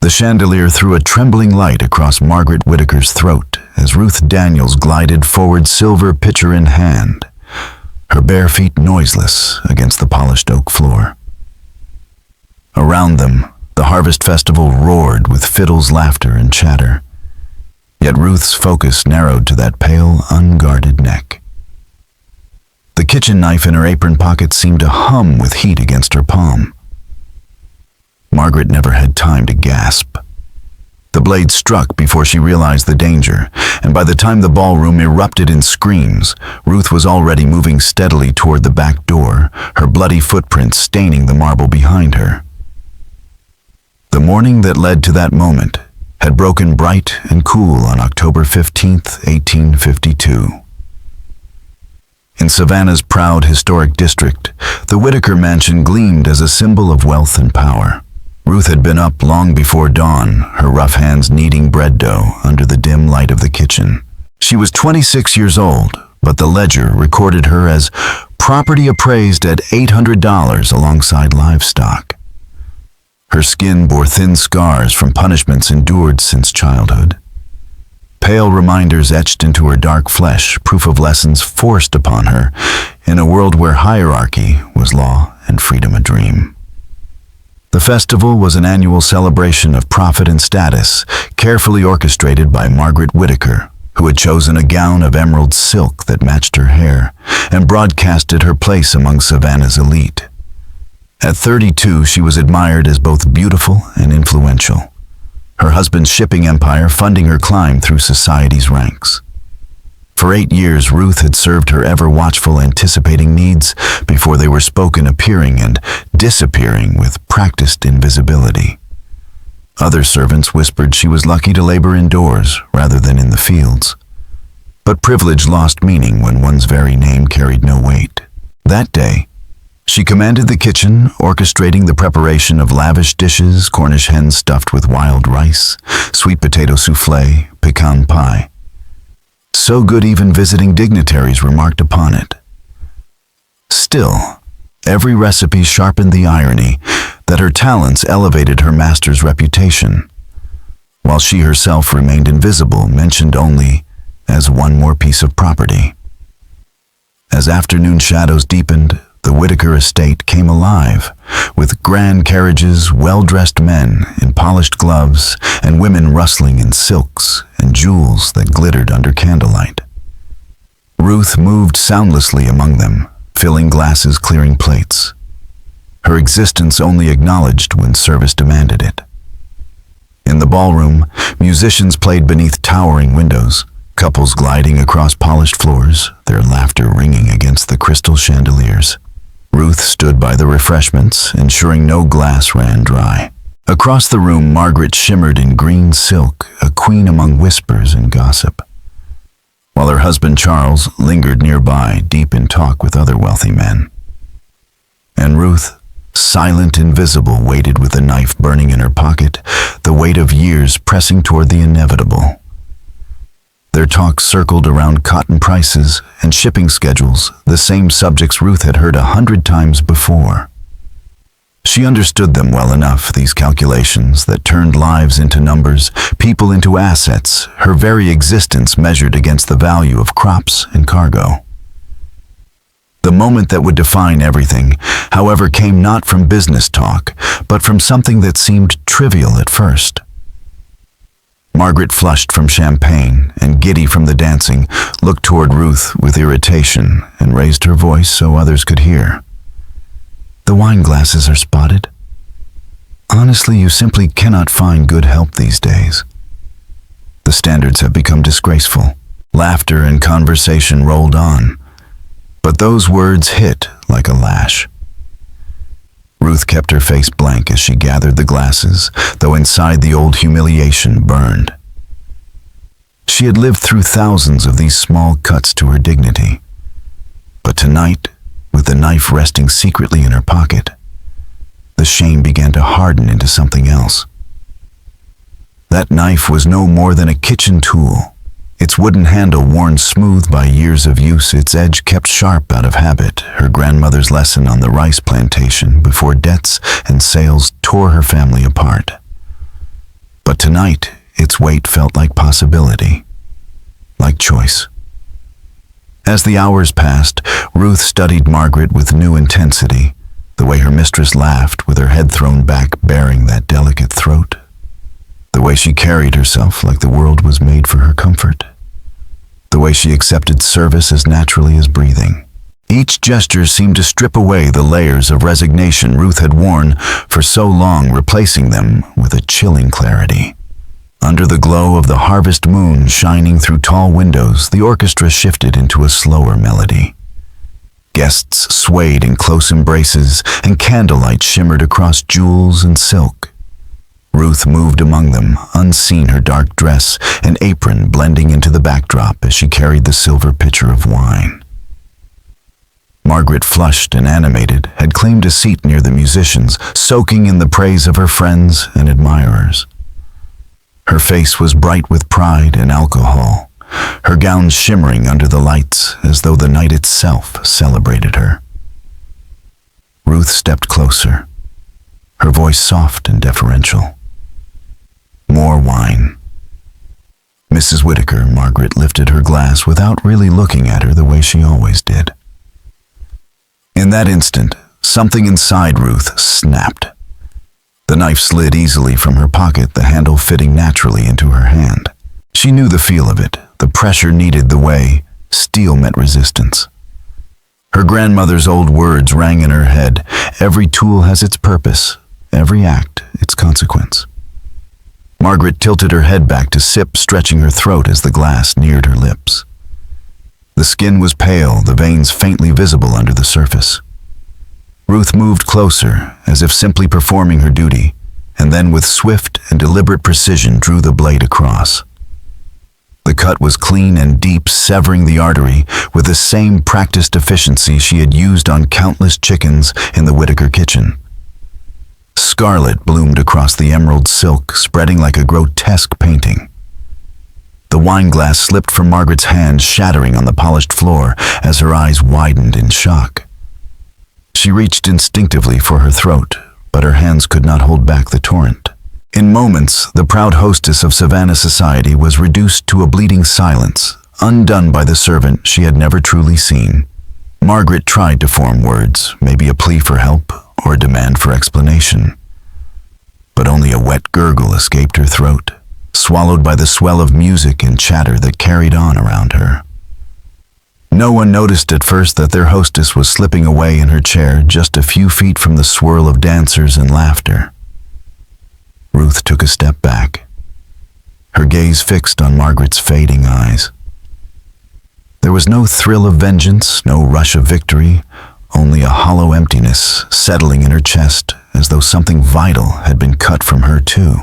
The chandelier threw a trembling light across Margaret Whitaker's throat as Ruth Daniels glided forward, silver pitcher in hand, her bare feet noiseless against the polished oak floor. Around them, the harvest festival roared with fiddles, laughter, and chatter. Yet Ruth's focus narrowed to that pale, unguarded neck. The kitchen knife in her apron pocket seemed to hum with heat against her palm. Margaret never had time to gasp. The blade struck before she realized the danger, and by the time the ballroom erupted in screams, Ruth was already moving steadily toward the back door, her bloody footprints staining the marble behind her. The morning that led to that moment had broken bright and cool on October 15th, 1852. In Savannah's proud historic district, the Whitaker mansion gleamed as a symbol of wealth and power. Ruth had been up long before dawn, her rough hands kneading bread dough under the dim light of the kitchen. She was 26 years old, but the ledger recorded her as property appraised at $800 alongside livestock. Her skin bore thin scars from punishments endured since childhood. Pale reminders etched into her dark flesh, proof of lessons forced upon her in a world where hierarchy was law and freedom a dream. The festival was an annual celebration of profit and status, carefully orchestrated by Margaret Whitaker, who had chosen a gown of emerald silk that matched her hair and broadcasted her place among Savannah's elite. At 32, she was admired as both beautiful and influential, her husband's shipping empire funding her climb through society's ranks. For 8 years, Ruth had served her ever-watchful, anticipating needs before they were spoken, appearing and disappearing with practiced invisibility. Other servants whispered she was lucky to labor indoors rather than in the fields. But privilege lost meaning when one's very name carried no weight. That day, she commanded the kitchen, orchestrating the preparation of lavish dishes, Cornish hens stuffed with wild rice, sweet potato souffle, pecan pie. So good even visiting dignitaries remarked upon it. Still, every recipe sharpened the irony that her talents elevated her master's reputation, while she herself remained invisible, mentioned only as one more piece of property. As afternoon shadows deepened, the Whitaker estate came alive, with grand carriages, well-dressed men in polished gloves, and women rustling in silks and jewels that glittered under candlelight. Ruth moved soundlessly among them, filling glasses, clearing plates. Her existence only acknowledged when service demanded it. In the ballroom, musicians played beneath towering windows, couples gliding across polished floors, their laughter ringing against the crystal chandeliers. Ruth stood by the refreshments, ensuring no glass ran dry. Across the room, Margaret shimmered in green silk, a queen among whispers and gossip, while her husband Charles lingered nearby, deep in talk with other wealthy men. And Ruth, silent, invisible, waited with a knife burning in her pocket, the weight of years pressing toward the inevitable. Their talk circled around cotton prices and shipping schedules, the same subjects Ruth had heard 100 times before. She understood them well enough, these calculations that turned lives into numbers, people into assets, her very existence measured against the value of crops and cargo. The moment that would define everything, however, came not from business talk, but from something that seemed trivial at first. Margaret, flushed from champagne and giddy from the dancing, looked toward Ruth with irritation and raised her voice so others could hear. "The wine glasses are spotted. Honestly, you simply cannot find good help these days. The standards have become disgraceful." Laughter and conversation rolled on, but those words hit like a lash. Ruth kept her face blank as she gathered the glasses, though inside the old humiliation burned. She had lived through thousands of these small cuts to her dignity. But tonight, with the knife resting secretly in her pocket, the shame began to harden into something else. That knife was no more than a kitchen tool, its wooden handle worn smooth by years of use, its edge kept sharp out of habit, her grandmother's lesson on the rice plantation before debts and sales tore her family apart. tonight, its weight felt like possibility, like choice. As the hours passed, Ruth studied Margaret with new intensity, the way her mistress laughed with her head thrown back, baring that delicate throat, the way she carried herself like the world was made for her comfort, the way she accepted service as naturally as breathing. Each gesture seemed to strip away the layers of resignation Ruth had worn for so long, replacing them with a chilling clarity. Under the glow of the harvest moon shining through tall windows, the orchestra shifted into a slower melody. Guests swayed in close embraces, and candlelight shimmered across jewels and silk. Ruth moved among them, unseen, her dark dress and apron blending into the backdrop as she carried the silver pitcher of wine. Margaret, flushed and animated, had claimed a seat near the musicians, soaking in the praise of her friends and admirers. Her face was bright with pride and alcohol, her gown shimmering under the lights as though the night itself celebrated her. Ruth stepped closer, her voice soft and deferential. More wine. Mrs. Whitaker, Margaret lifted her glass without really looking at her the way she always did. In that instant, something inside Ruth snapped. The knife slid easily from her pocket, the handle fitting naturally into her hand. She knew the feel of it, the pressure needed the way steel met resistance. Her grandmother's old words rang in her head. Every tool has its purpose, every act its consequence. Margaret tilted her head back to sip, stretching her throat as the glass neared her lips. The skin was pale, the veins faintly visible under the surface. Ruth moved closer, as if simply performing her duty, and then with swift and deliberate precision drew the blade across. The cut was clean and deep, severing the artery with the same practiced efficiency she had used on countless chickens in the Whitaker kitchen. Scarlet bloomed across the emerald silk, spreading like a grotesque painting. The wineglass slipped from Margaret's hand, shattering on the polished floor as her eyes widened in shock. She reached instinctively for her throat, but her hands could not hold back the torrent. In moments, the proud hostess of Savannah society was reduced to a bleeding silence, undone by the servant she had never truly seen. Margaret tried to form words, maybe a plea for help or a demand for explanation. But only a wet gurgle escaped her throat, swallowed by the swell of music and chatter that carried on around her. No one noticed at first that their hostess was slipping away in her chair just a few feet from the swirl of dancers and laughter. Ruth took a step back, her gaze fixed on Margaret's fading eyes. There was no thrill of vengeance, no rush of victory, only a hollow emptiness settling in her chest as though something vital had been cut from her too.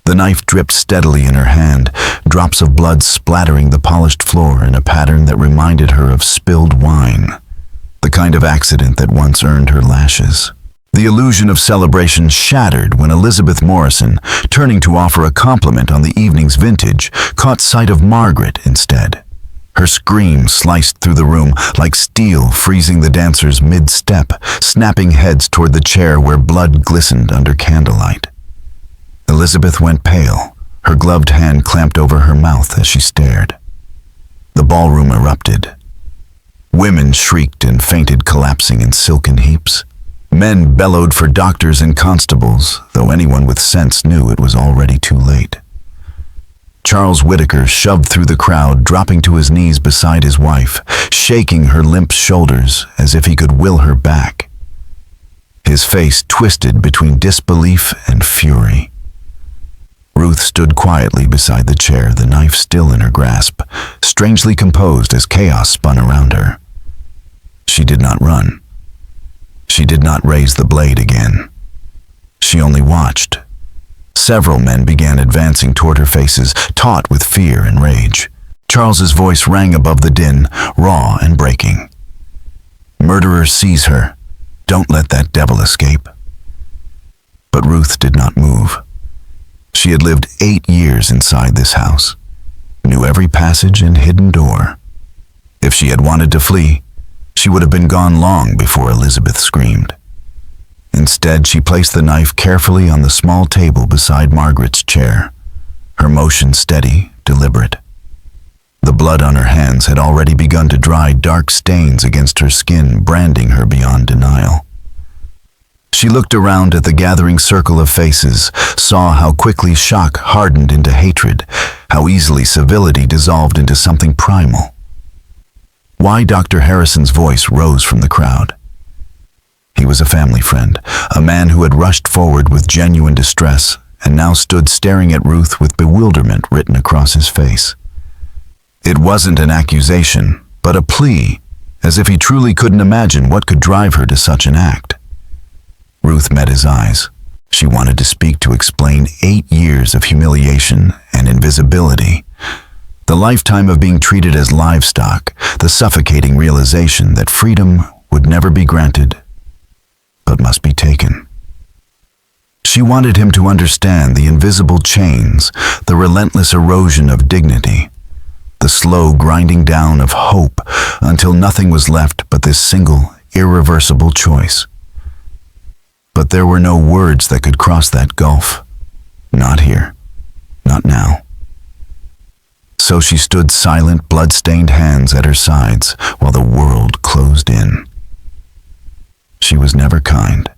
The knife dripped steadily in her hand, drops of blood splattering the polished floor in a pattern that reminded her of spilled wine, the kind of accident that once earned her lashes. The illusion of celebration shattered when Elizabeth Morrison, turning to offer a compliment on the evening's vintage, caught sight of Margaret instead. Her scream sliced through the room like steel, freezing the dancers mid-step, snapping heads toward the chair where blood glistened under candlelight. Elizabeth went pale, her gloved hand clamped over her mouth as she stared. The ballroom erupted. Women shrieked and fainted, collapsing in silken heaps. Men bellowed for doctors and constables, though anyone with sense knew it was already too late. Charles Whitaker shoved through the crowd, dropping to his knees beside his wife, shaking her limp shoulders as if he could will her back. His face twisted between disbelief and fury. Ruth stood quietly beside the chair, the knife still in her grasp, strangely composed as chaos spun around her. She did not run. She did not raise the blade again. She only watched. Several men began advancing toward her, faces taut with fear and rage. Charles's voice rang above the din, raw and breaking. "Murderer, seize her. Don't let that devil escape." But Ruth did not move. She had lived 8 years inside this house, knew every passage and hidden door. If she had wanted to flee, she would have been gone long before Elizabeth screamed. Instead, she placed the knife carefully on the small table beside Margaret's chair, her motion steady, deliberate. The blood on her hands had already begun to dry dark stains against her skin, branding her beyond denial. She looked around at the gathering circle of faces, saw how quickly shock hardened into hatred, how easily civility dissolved into something primal. Why Dr. Harrison's voice rose from the crowd. He was a family friend, a man who had rushed forward with genuine distress and now stood staring at Ruth with bewilderment written across his face. It wasn't an accusation, but a plea, as if he truly couldn't imagine what could drive her to such an act. Ruth met his eyes. She wanted to speak, to explain 8 years of humiliation and invisibility, the lifetime of being treated as livestock, the suffocating realization that freedom would never be granted, but must be taken. She wanted him to understand the invisible chains, the relentless erosion of dignity, the slow grinding down of hope until nothing was left but this single, irreversible choice. But there were no words that could cross that gulf. Not here. Not now. So she stood silent, blood-stained hands at her sides while the world closed in. She was never kind.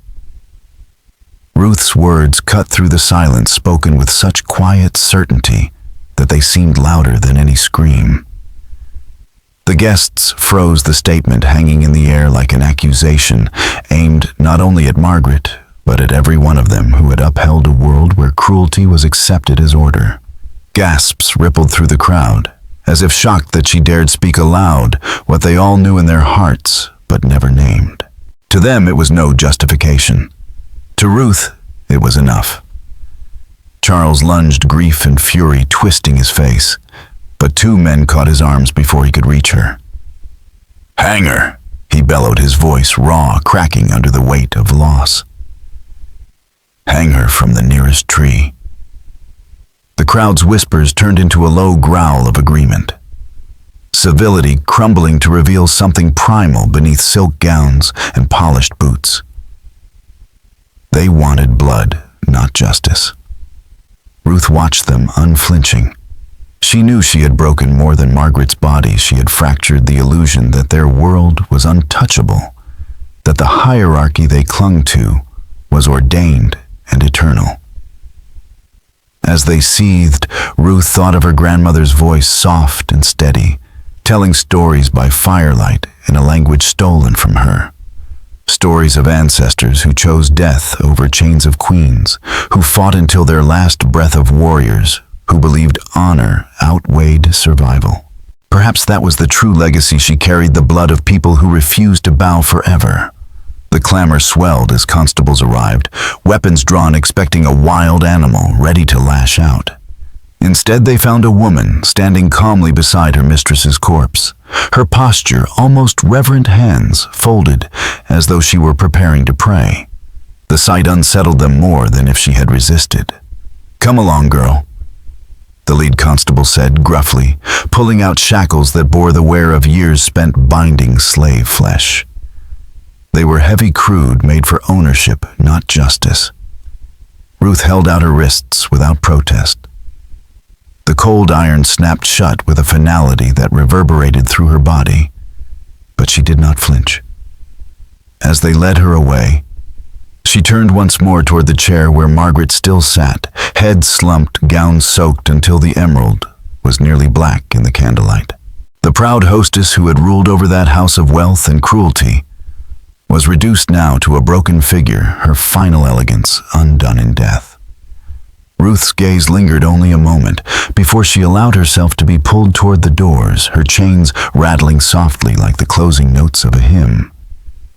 Ruth's words cut through the silence, spoken with such quiet certainty that they seemed louder than any scream. The guests froze, the statement hanging in the air like an accusation, aimed not only at Margaret, but at every one of them who had upheld a world where cruelty was accepted as order. Gasps rippled through the crowd, as if shocked that she dared speak aloud what they all knew in their hearts, but never named. To them it was no justification. To Ruth, it was enough. Charles lunged, grief and fury twisting his face, but 2 men caught his arms before he could reach her. "Hang her," he bellowed, his voice raw, cracking under the weight of loss. "Hang her from the nearest tree." The crowd's whispers turned into a low growl of agreement. Civility crumbling to reveal something primal beneath silk gowns and polished boots. They wanted blood, not justice. Ruth watched them, unflinching. She knew she had broken more than Margaret's body. She had fractured the illusion that their world was untouchable, that the hierarchy they clung to was ordained and eternal. As they seethed, Ruth thought of her grandmother's voice, soft and steady, telling stories by firelight in a language stolen from her. Stories of ancestors who chose death over chains of queens, who fought until their last breath, of warriors who believed honor outweighed survival. Perhaps that was the true legacy she carried, the blood of people who refused to bow forever. The clamor swelled as constables arrived, weapons drawn, expecting a wild animal ready to lash out. Instead, they found a woman standing calmly beside her mistress's corpse, her posture almost reverent, hands folded as though she were preparing to pray. The sight unsettled them more than if she had resisted. "Come along, girl," the lead constable said gruffly, pulling out shackles that bore the wear of years spent binding slave flesh. They were heavy, crude, made for ownership, not justice. Ruth held out her wrists without protest. The cold iron snapped shut with a finality that reverberated through her body, but she did not flinch. As they led her away, she turned once more toward the chair where Margaret still sat, head slumped, gown soaked until the emerald was nearly black in the candlelight. The proud hostess who had ruled over that house of wealth and cruelty was reduced now to a broken figure, her final elegance undone in death. Ruth's gaze lingered only a moment before she allowed herself to be pulled toward the doors, her chains rattling softly like the closing notes of a hymn.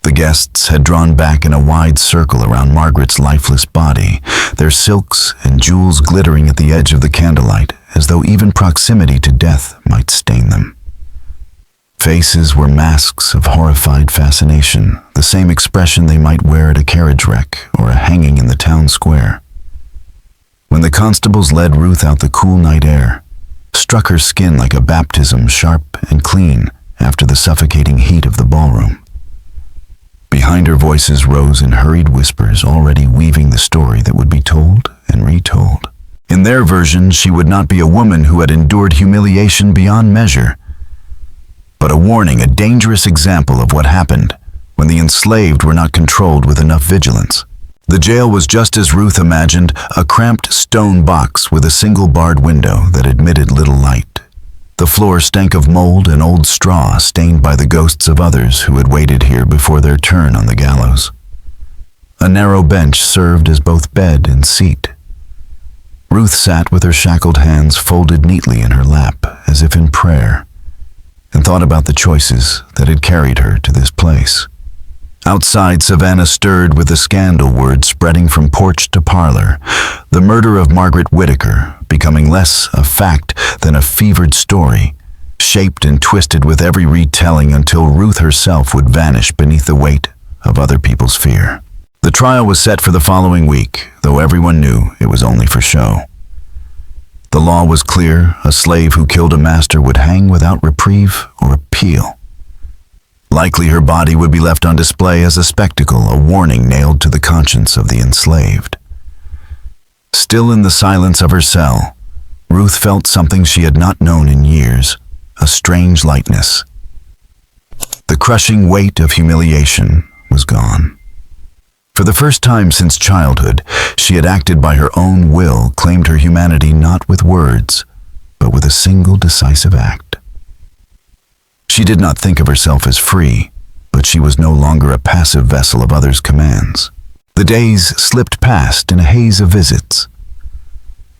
The guests had drawn back in a wide circle around Margaret's lifeless body, their silks and jewels glittering at the edge of the candlelight, as though even proximity to death might stain them. Faces were masks of horrified fascination, the same expression they might wear at a carriage wreck or a hanging in the town square. When the constables led Ruth out, the cool night air struck her skin like a baptism, sharp and clean after the suffocating heat of the ballroom. Behind her voices rose in hurried whispers, already weaving the story that would be told and retold. In their version, she would not be a woman who had endured humiliation beyond measure, but a warning, a dangerous example of what happened when the enslaved were not controlled with enough vigilance. The jail was just as Ruth imagined, a cramped stone box with a single barred window that admitted little light. The floor stank of mold and old straw, stained by the ghosts of others who had waited here before their turn on the gallows. A narrow bench served as both bed and seat. Ruth sat with her shackled hands folded neatly in her lap, as if in prayer, and thought about the choices that had carried her to this place. Outside, Savannah stirred with the scandal word spreading from porch to parlor, the murder of Margaret Whittaker becoming less a fact than a fevered story, shaped and twisted with every retelling until Ruth herself would vanish beneath the weight of other people's fear. The trial was set for the following week, though everyone knew it was only for show. The law was clear: a slave who killed a master would hang without reprieve or appeal. Likely her body would be left on display as a spectacle, a warning nailed to the conscience of the enslaved. Still in the silence of her cell, Ruth felt something she had not known in years, a strange lightness. The crushing weight of humiliation was gone. For the first time since childhood, she had acted by her own will, claimed her humanity not with words, but with a single decisive act. She did not think of herself as free, but she was no longer a passive vessel of others' commands. The days slipped past in a haze of visits.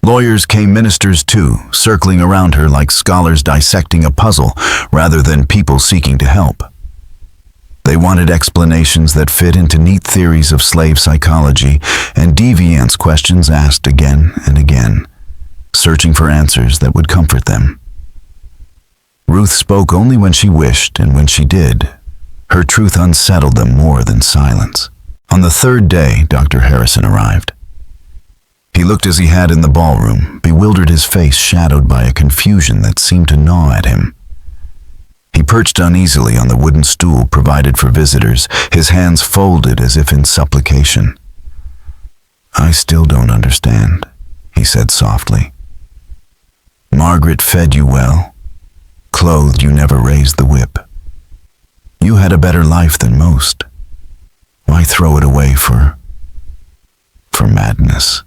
Lawyers came, ministers too, circling around her like scholars dissecting a puzzle rather than people seeking to help. They wanted explanations that fit into neat theories of slave psychology and defiance questions asked again and again, searching for answers that would comfort them. Ruth spoke only when she wished, and when she did, her truth unsettled them more than silence. On the third day, Dr. Harrison arrived. He looked as he had in the ballroom, bewildered, his face shadowed by a confusion that seemed to gnaw at him. He perched uneasily on the wooden stool provided for visitors, his hands folded as if in supplication. "I still don't understand," he said softly. "Margaret fed you well, clothed you, never raised the whip. You had a better life than most. Why throw it away for madness?"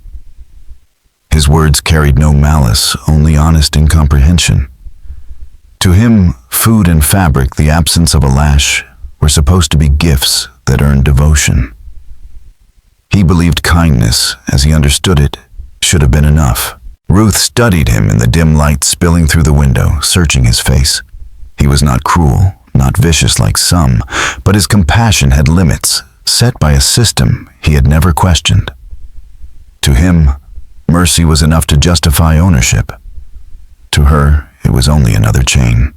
His words carried no malice, only honest incomprehension. To him, food and fabric, the absence of a lash, were supposed to be gifts that earned devotion. He believed kindness, as he understood it, should have been enough. Ruth studied him in the dim light spilling through the window, searching his face. He was not cruel, not vicious like some, but his compassion had limits, set by a system he had never questioned. To him, mercy was enough to justify ownership. To her, it was only another chain.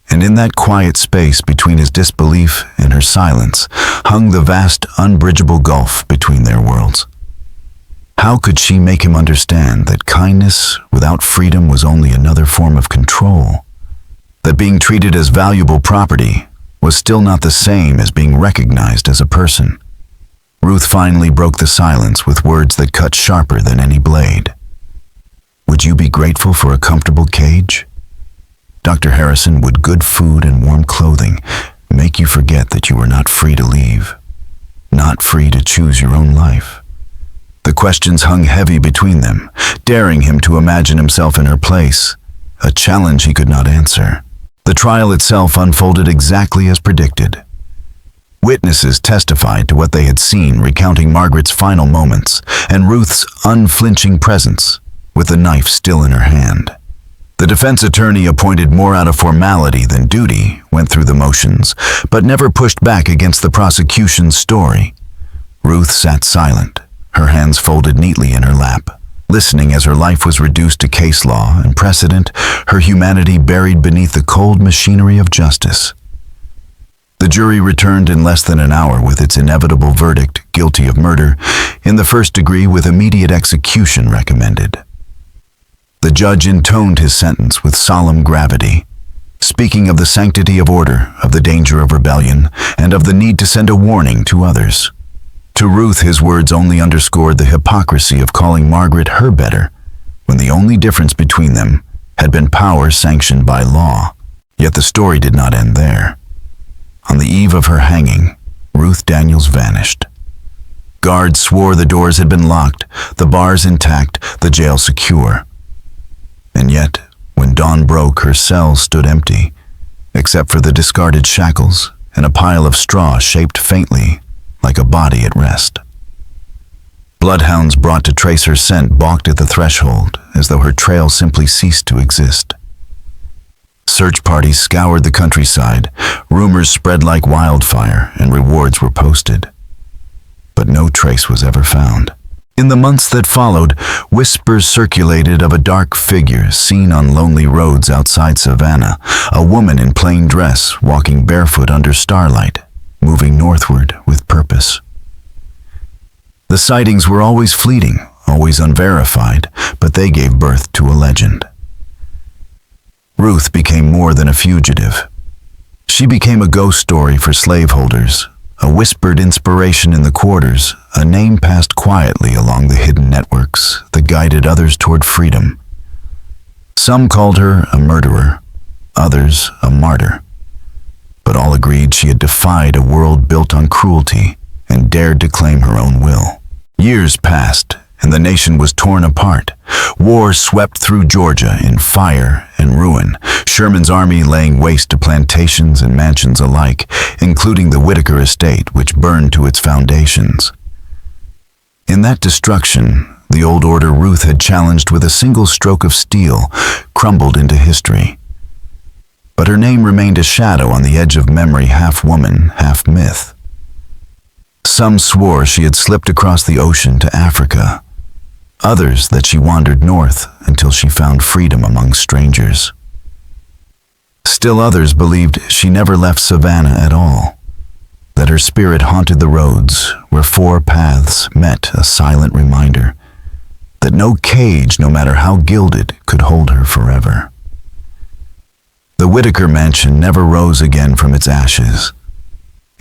And in that quiet space between his disbelief and her silence hung the vast, unbridgeable gulf between their worlds. How could she make him understand that kindness without freedom was only another form of control? That being treated as valuable property was still not the same as being recognized as a person? Ruth finally broke the silence with words that cut sharper than any blade. "Would you be grateful for a comfortable cage? Dr. Harrison, would good food and warm clothing make you forget that you were not free to leave, not free to choose your own life?" The questions hung heavy between them, daring him to imagine himself in her place, a challenge he could not answer. The trial itself unfolded exactly as predicted. Witnesses testified to what they had seen, recounting Margaret's final moments and Ruth's unflinching presence, with the knife still in her hand. The defense attorney, appointed more out of formality than duty, went through the motions, but never pushed back against the prosecution's story. Ruth sat silent, her hands folded neatly in her lap, listening as her life was reduced to case law and precedent, her humanity buried beneath the cold machinery of justice. The jury returned in less than an hour with its inevitable verdict, guilty of murder in the first degree with immediate execution recommended. The judge intoned his sentence with solemn gravity, speaking of the sanctity of order, of the danger of rebellion, and of the need to send a warning to others. To Ruth, his words only underscored the hypocrisy of calling Margaret her better, when the only difference between them had been power sanctioned by law. Yet the story did not end there. On the eve of her hanging, Ruth Daniels vanished. Guards swore the doors had been locked, the bars intact, the jail secure. And yet, when dawn broke, her cell stood empty, except for the discarded shackles and a pile of straw shaped faintly like a body at rest. Bloodhounds brought to trace her scent balked at the threshold, as though her trail simply ceased to exist. Search parties scoured the countryside, rumors spread like wildfire, and rewards were posted. But no trace was ever found. In the months that followed, whispers circulated of a dark figure seen on lonely roads outside Savannah, a woman in plain dress walking barefoot under starlight, moving northward with purpose. The sightings were always fleeting, always unverified, but they gave birth to a legend. Ruth became more than a fugitive. She became a ghost story for slaveholders, a whispered inspiration in the quarters, a name passed quietly along the hidden networks that guided others toward freedom. Some called her a murderer, others a martyr, but all agreed she had defied a world built on cruelty and dared to claim her own will. Years passed, and the nation was torn apart. War swept through Georgia in fire and ruin, Sherman's army laying waste to plantations and mansions alike, including the Whitaker estate, which burned to its foundations. In that destruction, the old order Ruth had challenged with a single stroke of steel crumbled into history. But her name remained a shadow on the edge of memory, half woman, half myth. Some swore she had slipped across the ocean to Africa, others that she wandered north until she found freedom among strangers. Still others believed she never left Savannah at all, that her spirit haunted the roads where four paths met, a silent reminder that no cage, no matter how gilded, could hold her forever. The Whitaker mansion never rose again from its ashes.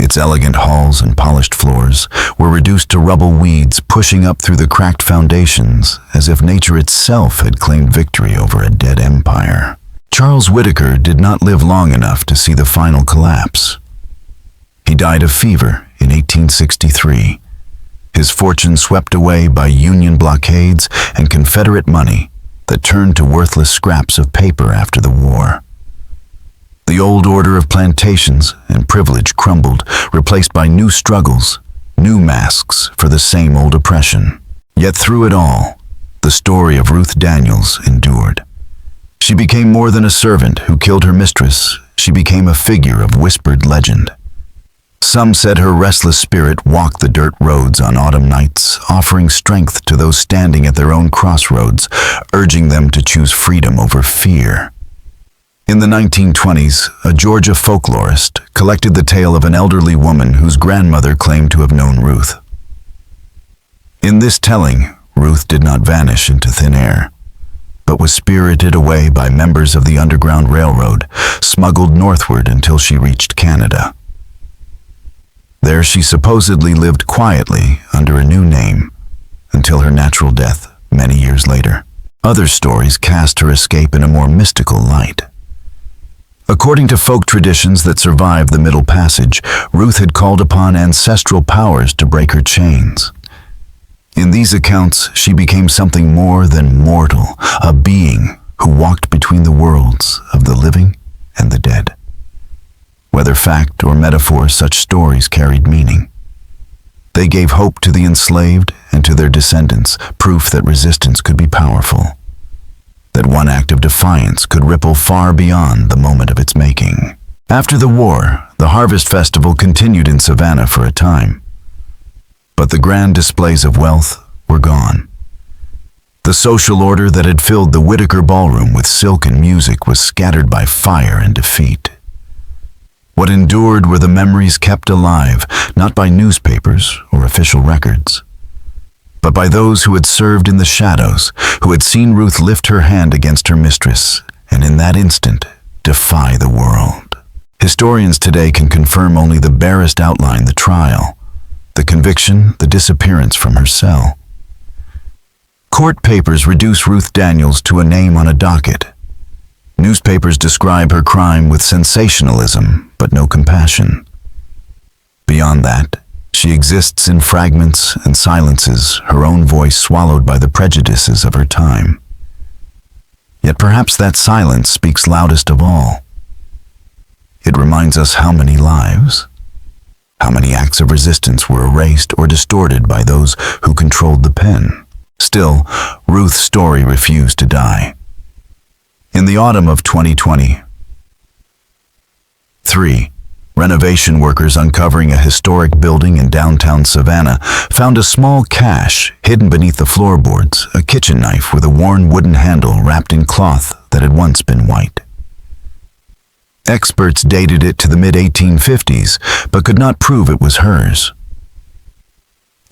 Its elegant halls and polished floors were reduced to rubble weeds pushing up through the cracked foundations as if nature itself had claimed victory over a dead empire. Charles Whitaker did not live long enough to see the final collapse. He died of fever in 1863, his fortune swept away by Union blockades and Confederate money that turned to worthless scraps of paper after the war. The old order of plantations and privilege crumbled, replaced by new struggles, new masks for the same old oppression. Yet through it all, the story of Ruth Daniels endured. She became more than a servant who killed her mistress. She became a figure of whispered legend. Some said her restless spirit walked the dirt roads on autumn nights, offering strength to those standing at their own crossroads, urging them to choose freedom over fear. In the 1920s, a Georgia folklorist collected the tale of an elderly woman whose grandmother claimed to have known Ruth. In this telling, Ruth did not vanish into thin air, but was spirited away by members of the Underground Railroad, smuggled northward until she reached Canada. There she supposedly lived quietly under a new name until her natural death many years later. Other stories cast her escape in a more mystical light. According to folk traditions that survived the Middle Passage, Ruth had called upon ancestral powers to break her chains. In these accounts, she became something more than mortal, a being who walked between the worlds of the living and the dead. Whether fact or metaphor, such stories carried meaning. They gave hope to the enslaved and to their descendants, proof that resistance could be powerful, that one act of defiance could ripple far beyond the moment of its making. After the war, the Harvest Festival continued in Savannah for a time. But the grand displays of wealth were gone. The social order that had filled the Whitaker ballroom with silk and music was scattered by fire and defeat. What endured were the memories kept alive, not by newspapers or official records, but by those who had served in the shadows, who had seen Ruth lift her hand against her mistress, and in that instant, defy the world. Historians today can confirm only the barest outline: the trial, the conviction, the disappearance from her cell. Court papers reduce Ruth Daniels to a name on a docket. Newspapers describe her crime with sensationalism, but no compassion. Beyond that, she exists in fragments and silences, her own voice swallowed by the prejudices of her time. Yet perhaps that silence speaks loudest of all. It reminds us how many lives, how many acts of resistance were erased or distorted by those who controlled the pen. Still, Ruth's story refused to die. In the autumn of 2023, renovation workers uncovering a historic building in downtown Savannah found a small cache hidden beneath the floorboards, a kitchen knife with a worn wooden handle wrapped in cloth that had once been white. Experts dated it to the mid-1850s, but could not prove it was hers.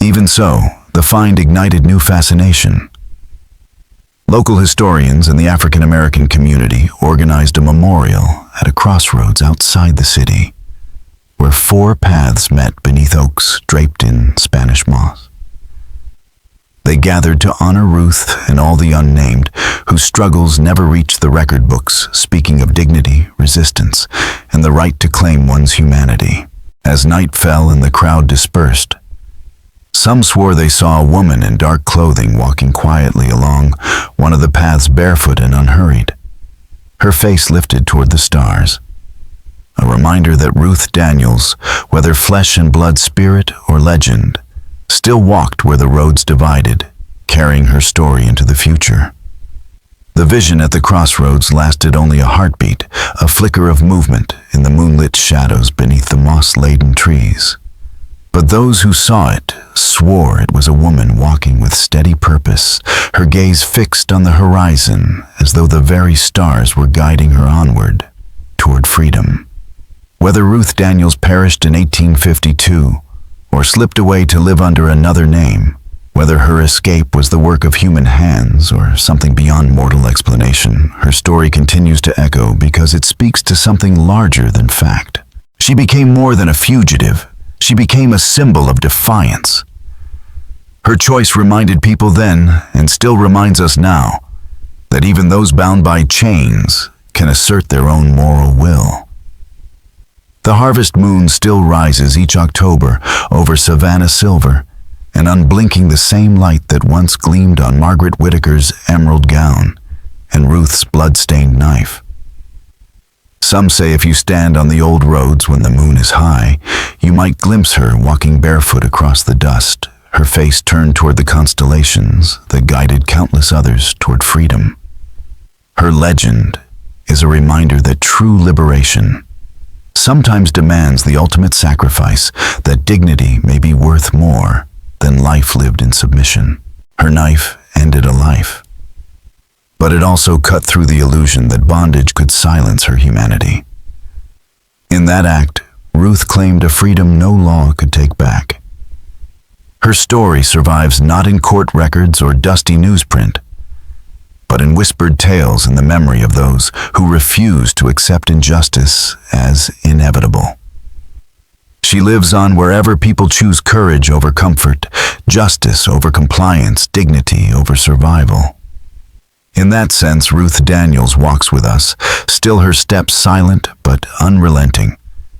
Even so, the find ignited new fascination. Local historians and the African American community organized a memorial at a crossroads outside the city, where four paths met beneath oaks draped in Spanish moss. They gathered to honor Ruth and all the unnamed, whose struggles never reached the record books, speaking of dignity, resistance, and the right to claim one's humanity. As night fell and the crowd dispersed, some swore they saw a woman in dark clothing walking quietly along one of the paths, barefoot and unhurried, her face lifted toward the stars. A reminder that Ruth Daniels, whether flesh and blood, spirit, or legend, still walked where the roads divided, carrying her story into the future. The vision at the crossroads lasted only a heartbeat, a flicker of movement in the moonlit shadows beneath the moss-laden trees. But those who saw it swore it was a woman walking with steady purpose, her gaze fixed on the horizon as though the very stars were guiding her onward toward freedom. Whether Ruth Daniels perished in 1852 or slipped away to live under another name, whether her escape was the work of human hands or something beyond mortal explanation, her story continues to echo because it speaks to something larger than fact. She became more than a fugitive. She became a symbol of defiance. Her choice reminded people then, and still reminds us now, that even those bound by chains can assert their own moral will. The harvest moon still rises each October over Savannah silver, and unblinking the same light that once gleamed on Margaret Whittaker's emerald gown and Ruth's blood-stained knife. Some say if you stand on the old roads when the moon is high, you might glimpse her walking barefoot across the dust, her face turned toward the constellations that guided countless others toward freedom. Her legend is a reminder that true liberation sometimes demands the ultimate sacrifice, that dignity may be worth more than life lived in submission. Her knife ended a life, but it also cut through the illusion that bondage could silence her humanity. In that act, Ruth claimed a freedom no law could take back. Her story survives not in court records or dusty newsprint, but in whispered tales in the memory of those who refuse to accept injustice as inevitable. She lives on wherever people choose courage over comfort, justice over compliance, dignity over survival. In that sense, Ruth Daniels walks with us, still her steps silent but unrelenting,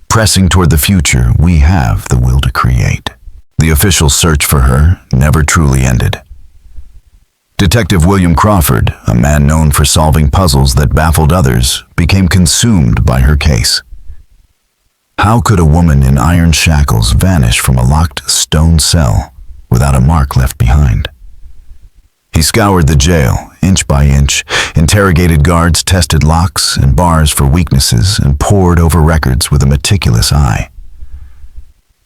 pressing toward the future we have the will to create. The official search for her never truly ended. Detective William Crawford, a man known for solving puzzles that baffled others, became consumed by her case. How could a woman in iron shackles vanish from a locked stone cell without a mark left behind? He scoured the jail, inch by inch, interrogated guards, tested locks and bars for weaknesses, and pored over records with a meticulous eye.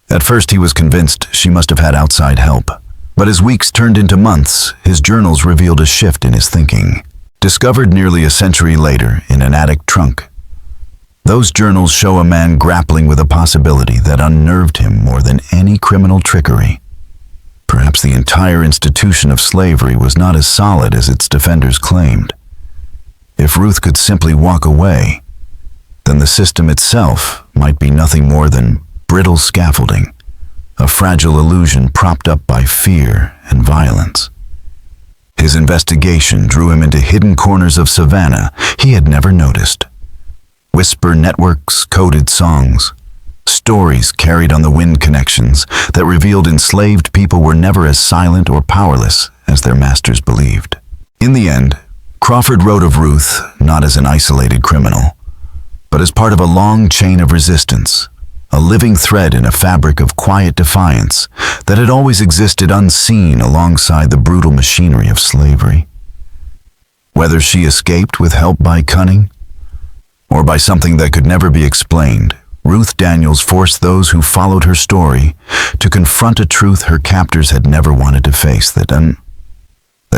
At first he was convinced she must have had outside help, but as weeks turned into months, his journals revealed a shift in his thinking. Discovered nearly a century later in an attic trunk, those journals show a man grappling with a possibility that unnerved him more than any criminal trickery. Perhaps the entire institution of slavery was not as solid as its defenders claimed. If Ruth could simply walk away, then the system itself might be nothing more than brittle scaffolding, a fragile illusion propped up by fear and violence. His investigation drew him into hidden corners of Savannah he had never noticed. Whisper networks, coded songs, stories carried on the wind connections that revealed enslaved people were never as silent or powerless as their masters believed. In the end, Crawford wrote of Ruth not as an isolated criminal, but as part of a long chain of resistance, a living thread in a fabric of quiet defiance that had always existed unseen alongside the brutal machinery of slavery. Whether she escaped with help by cunning, or by something that could never be explained, Ruth Daniels forced those who followed her story to confront a truth her captors had never wanted to face, that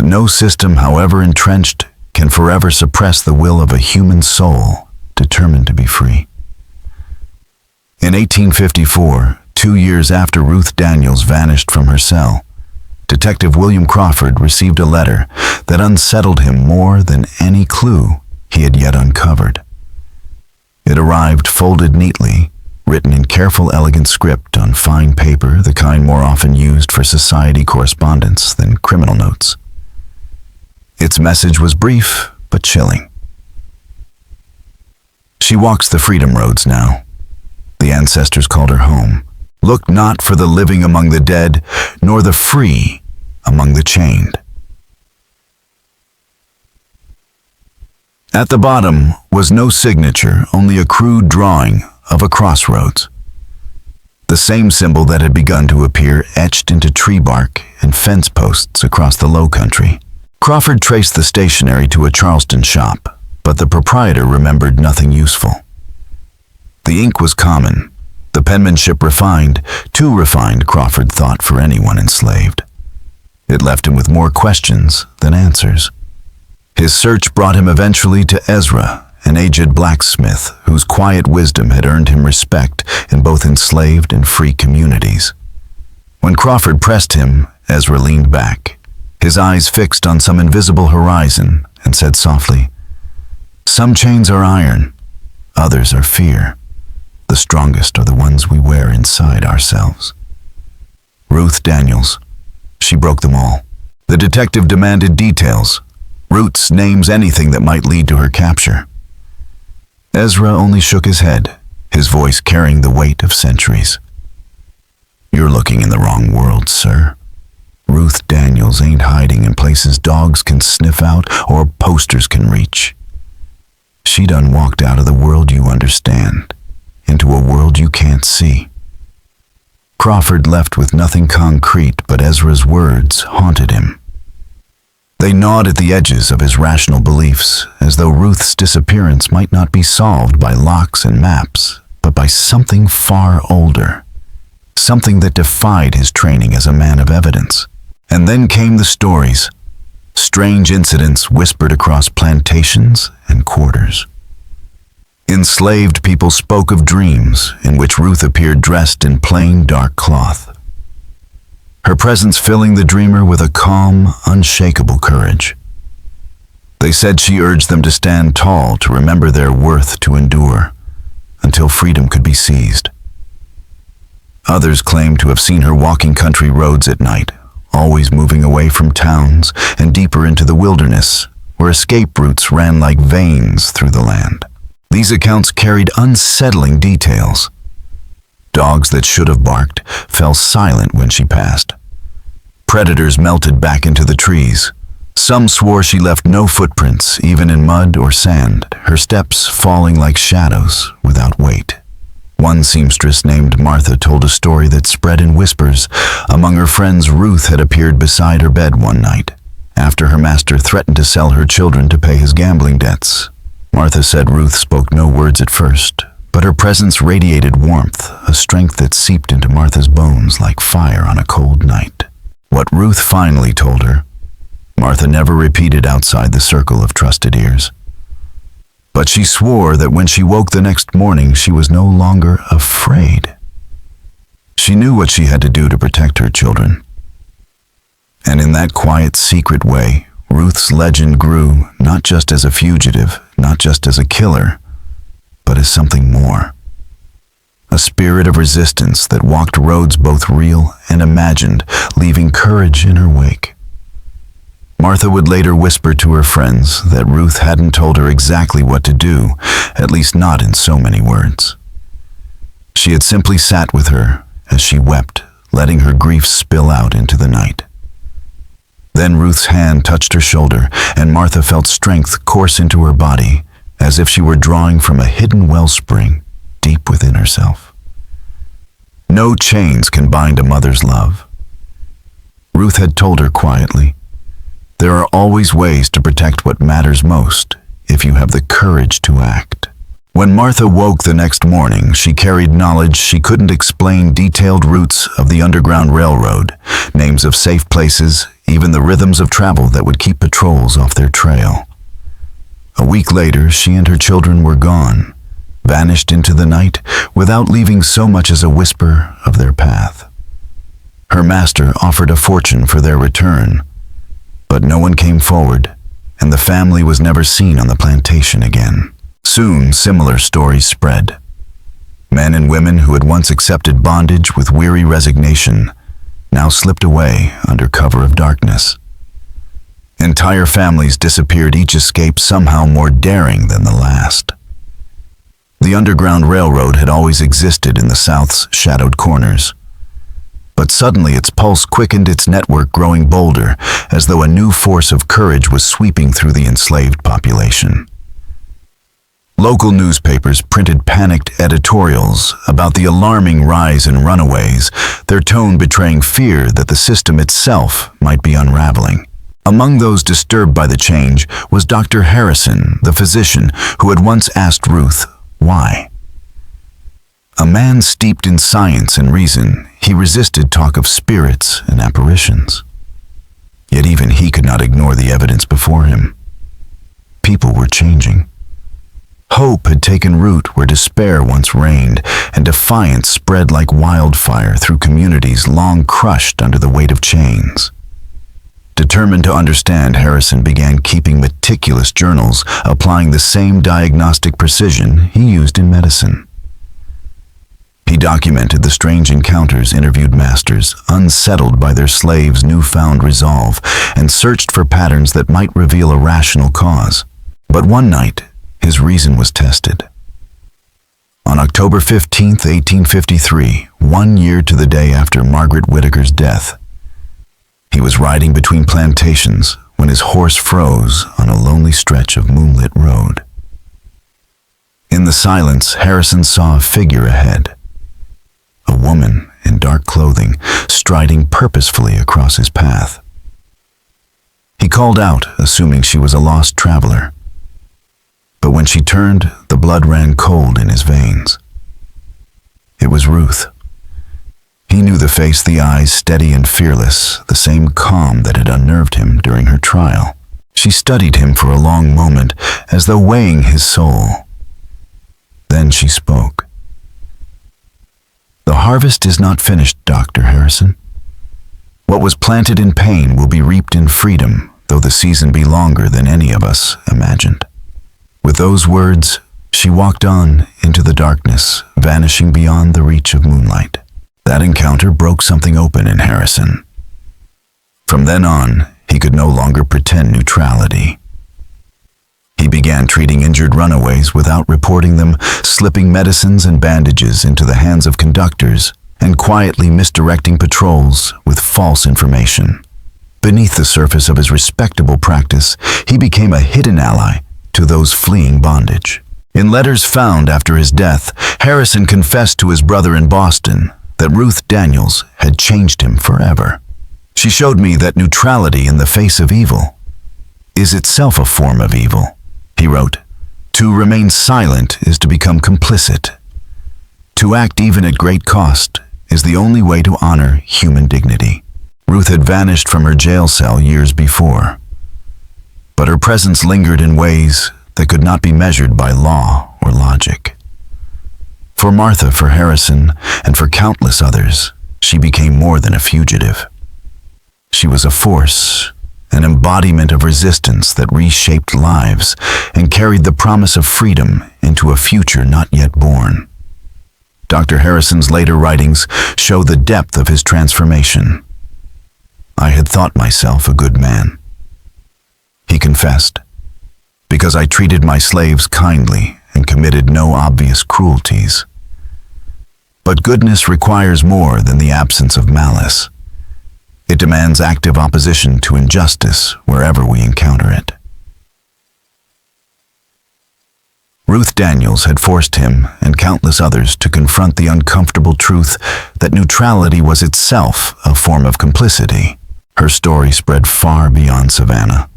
no system, however entrenched, can forever suppress the will of a human soul determined to be free. In 1854, 2 years after Ruth Daniels vanished from her cell, Detective William Crawford received a letter that unsettled him more than any clue he had yet uncovered. It arrived folded neatly, written in careful, elegant script on fine paper, the kind more often used for society correspondence than criminal notes. Its message was brief but chilling. She walks the freedom roads now. The ancestors called her home. Look not for the living among the dead, nor the free among the chained. At the bottom was no signature, only a crude drawing of a crossroads. The same symbol that had begun to appear etched into tree bark and fence posts across the low country. Crawford traced the stationery to a Charleston shop, but the proprietor remembered nothing useful. The ink was common, the penmanship refined, too refined, Crawford thought, for anyone enslaved. It left him with more questions than answers. His search brought him eventually to Ezra, an aged blacksmith whose quiet wisdom had earned him respect in both enslaved and free communities. When Crawford pressed him, Ezra leaned back, his eyes fixed on some invisible horizon, and said softly, "Some chains are iron, others are fear. The strongest are the ones we wear inside ourselves." Ruth Daniels. She broke them all. The detective demanded details, roots, names, anything that might lead to her capture. Ezra only shook his head, his voice carrying the weight of centuries. "You're looking in the wrong world, sir. Ruth Daniels ain't hiding in places dogs can sniff out or posters can reach. She done walked out of the world you understand, into a world you can't see." Crawford left with nothing concrete, but Ezra's words haunted him. They gnawed at the edges of his rational beliefs, as though Ruth's disappearance might not be solved by locks and maps, but by something far older, something that defied his training as a man of evidence. And then came the stories, strange incidents whispered across plantations and quarters. Enslaved people spoke of dreams in which Ruth appeared dressed in plain dark cloth, her presence filling the dreamer with a calm, unshakable courage. They said she urged them to stand tall, to remember their worth, to endure, until freedom could be seized. Others claimed to have seen her walking country roads at night, always moving away from towns and deeper into the wilderness, where escape routes ran like veins through the land. These accounts carried unsettling details. Dogs that should have barked fell silent when she passed. Predators melted back into the trees. Some swore she left no footprints, even in mud or sand, her steps falling like shadows without weight. One seamstress named Martha told a story that spread in whispers among her friends. Ruth had appeared beside her bed one night, after her master threatened to sell her children to pay his gambling debts. Martha said Ruth spoke no words at first, but her presence radiated warmth, a strength that seeped into Martha's bones like fire on a cold night. What Ruth finally told her, Martha never repeated outside the circle of trusted ears. But she swore that when she woke the next morning, she was no longer afraid. She knew what she had to do to protect her children. And in that quiet, secret way, Ruth's legend grew, not just as a fugitive, not just as a killer, but as something more. A spirit of resistance that walked roads both real and imagined, leaving courage in her wake. Martha would later whisper to her friends that Ruth hadn't told her exactly what to do, at least not in so many words. She had simply sat with her as she wept, letting her grief spill out into the night. Then Ruth's hand touched her shoulder, and Martha felt strength course into her body, as if she were drawing from a hidden wellspring deep within herself. No chains can bind a mother's love. Ruth had told her quietly, there are always ways to protect what matters most if you have the courage to act. When Martha woke the next morning, she carried knowledge she couldn't explain: detailed routes of the Underground Railroad, names of safe places, even the rhythms of travel that would keep patrols off their trail. A week later, she and her children were gone, vanished into the night without leaving so much as a whisper of their path. Her master offered a fortune for their return, but no one came forward, and the family was never seen on the plantation again. Soon, similar stories spread. Men and women who had once accepted bondage with weary resignation now slipped away under cover of darkness. Entire families disappeared, each escape somehow more daring than the last. The Underground Railroad had always existed in the South's shadowed corners, but suddenly its pulse quickened, its network growing bolder, as though a new force of courage was sweeping through the enslaved population. Local newspapers printed panicked editorials about the alarming rise in runaways, their tone betraying fear that the system itself might be unraveling. Among those disturbed by the change was Dr. Harrison, the physician who had once asked Ruth, why? A man steeped in science and reason, he resisted talk of spirits and apparitions. Yet even he could not ignore the evidence before him. People were changing. Hope had taken root where despair once reigned, and defiance spread like wildfire through communities long crushed under the weight of chains. Determined to understand, Harrison began keeping meticulous journals, applying the same diagnostic precision he used in medicine. He documented the strange encounters, interviewed masters, unsettled by their slaves' newfound resolve, and searched for patterns that might reveal a rational cause. But one night, his reason was tested. On October 15, 1853, 1 year to the day after Margaret Whittaker's death, he was riding between plantations when his horse froze on a lonely stretch of moonlit road. In the silence, Harrison saw a figure ahead. A woman in dark clothing, striding purposefully across his path. He called out, assuming she was a lost traveler. But when she turned, the blood ran cold in his veins. It was Ruth. He knew the face, the eyes, steady and fearless, the same calm that had unnerved him during her trial. She studied him for a long moment, as though weighing his soul. Then she spoke. The harvest is not finished, Dr. Harrison. What was planted in pain will be reaped in freedom, though the season be longer than any of us imagined. With those words, she walked on into the darkness, vanishing beyond the reach of moonlight. That encounter broke something open in Harrison. From then on, he could no longer pretend neutrality. He began treating injured runaways without reporting them, slipping medicines and bandages into the hands of conductors, and quietly misdirecting patrols with false information. Beneath the surface of his respectable practice, he became a hidden ally to those fleeing bondage. In letters found after his death, Harrison confessed to his brother in Boston that Ruth Daniels had changed him forever. She showed me that neutrality in the face of evil is itself a form of evil, he wrote. To remain silent is to become complicit. To act even at great cost is the only way to honor human dignity. Ruth had vanished from her jail cell years before, but her presence lingered in ways that could not be measured by law or logic. For Martha, for Harrison, and for countless others, she became more than a fugitive. She was a force, an embodiment of resistance that reshaped lives and carried the promise of freedom into a future not yet born. Dr. Harrison's later writings show the depth of his transformation. "I had thought myself a good man," he confessed, "because I treated my slaves kindly and committed no obvious cruelties. But goodness requires more than the absence of malice. It demands active opposition to injustice wherever we encounter it." Ruth Daniels had forced him and countless others to confront the uncomfortable truth that neutrality was itself a form of complicity. Her story spread far beyond Savannah.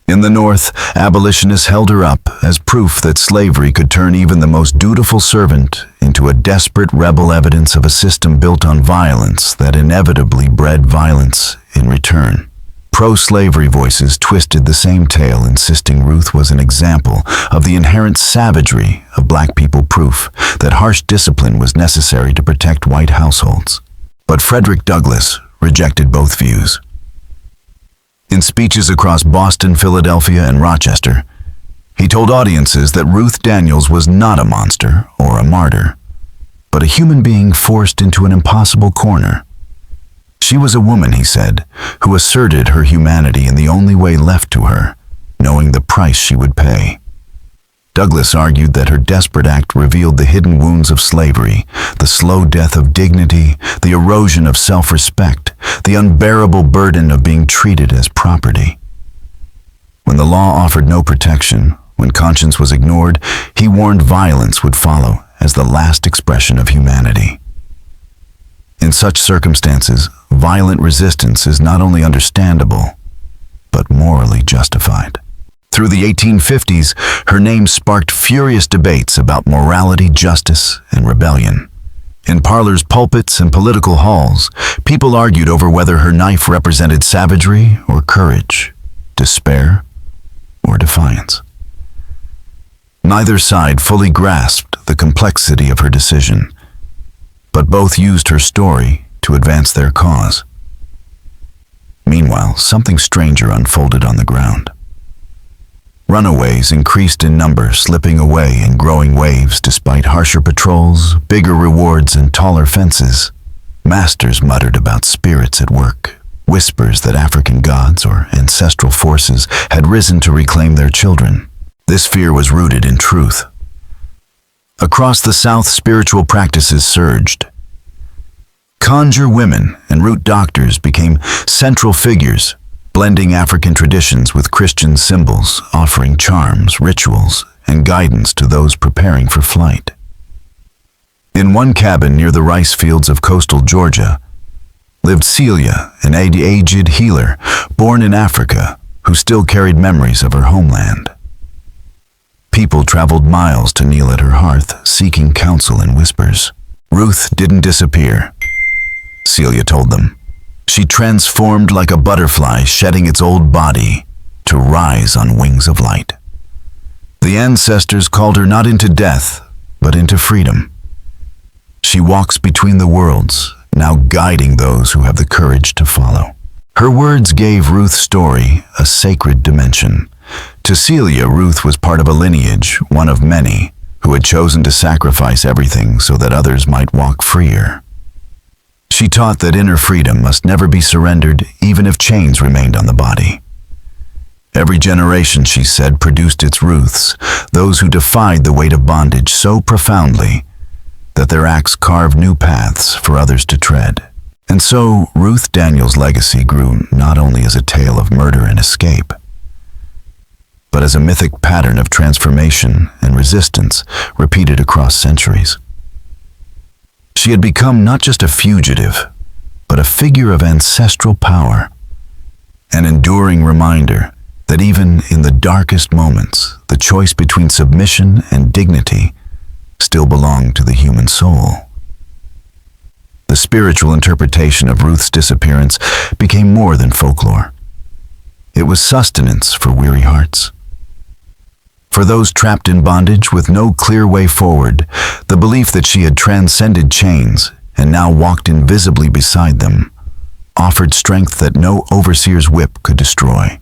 In the North, abolitionists held her up as proof that slavery could turn even the most dutiful servant into a desperate rebel, evidence of a system built on violence that inevitably bred violence in return. Pro-slavery voices twisted the same tale, insisting Ruth was an example of the inherent savagery of black people, proof that harsh discipline was necessary to protect white households. But Frederick Douglass rejected both views. In speeches across Boston, Philadelphia, and Rochester, he told audiences that Ruth Daniels was not a monster or a martyr, but a human being forced into an impossible corner. She was a woman, he said, who asserted her humanity in the only way left to her, knowing the price she would pay. Douglass argued that her desperate act revealed the hidden wounds of slavery, the slow death of dignity, the erosion of self-respect, the unbearable burden of being treated as property. When the law offered no protection, when conscience was ignored, he warned violence would follow as the last expression of humanity. In such circumstances, violent resistance is not only understandable, but morally justified. Through the 1850s, her name sparked furious debates about morality, justice, and rebellion. In parlors, pulpits, and political halls, people argued over whether her knife represented savagery or courage, despair or defiance. Neither side fully grasped the complexity of her decision, but both used her story to advance their cause. Meanwhile, something stranger unfolded on the ground. Runaways increased in number, slipping away in growing waves despite harsher patrols, bigger rewards, and taller fences. Masters muttered about spirits at work, whispers that African gods or ancestral forces had risen to reclaim their children. This fear was rooted in truth. Across the South, spiritual practices surged. Conjure women and root doctors became central figures, blending African traditions with Christian symbols, offering charms, rituals, and guidance to those preparing for flight. In one cabin near the rice fields of coastal Georgia lived Celia, an aged healer born in Africa who still carried memories of her homeland. People traveled miles to kneel at her hearth, seeking counsel in whispers. Ruth didn't disappear, Celia told them. She transformed like a butterfly, shedding its old body to rise on wings of light. The ancestors called her not into death, but into freedom. She walks between the worlds, now guiding those who have the courage to follow. Her words gave Ruth's story a sacred dimension. To Celia, Ruth was part of a lineage, one of many, who had chosen to sacrifice everything so that others might walk freer. She taught that inner freedom must never be surrendered, even if chains remained on the body. Every generation, she said, produced its Ruths, those who defied the weight of bondage so profoundly that their acts carved new paths for others to tread. And so, Ruth Daniels' legacy grew not only as a tale of murder and escape, but as a mythic pattern of transformation and resistance repeated across centuries. She had become not just a fugitive, but a figure of ancestral power, an enduring reminder that even in the darkest moments, the choice between submission and dignity still belonged to the human soul. The spiritual interpretation of Ruth's disappearance became more than folklore. It was sustenance for weary hearts. For those trapped in bondage with no clear way forward, the belief that she had transcended chains and now walked invisibly beside them offered strength that no overseer's whip could destroy.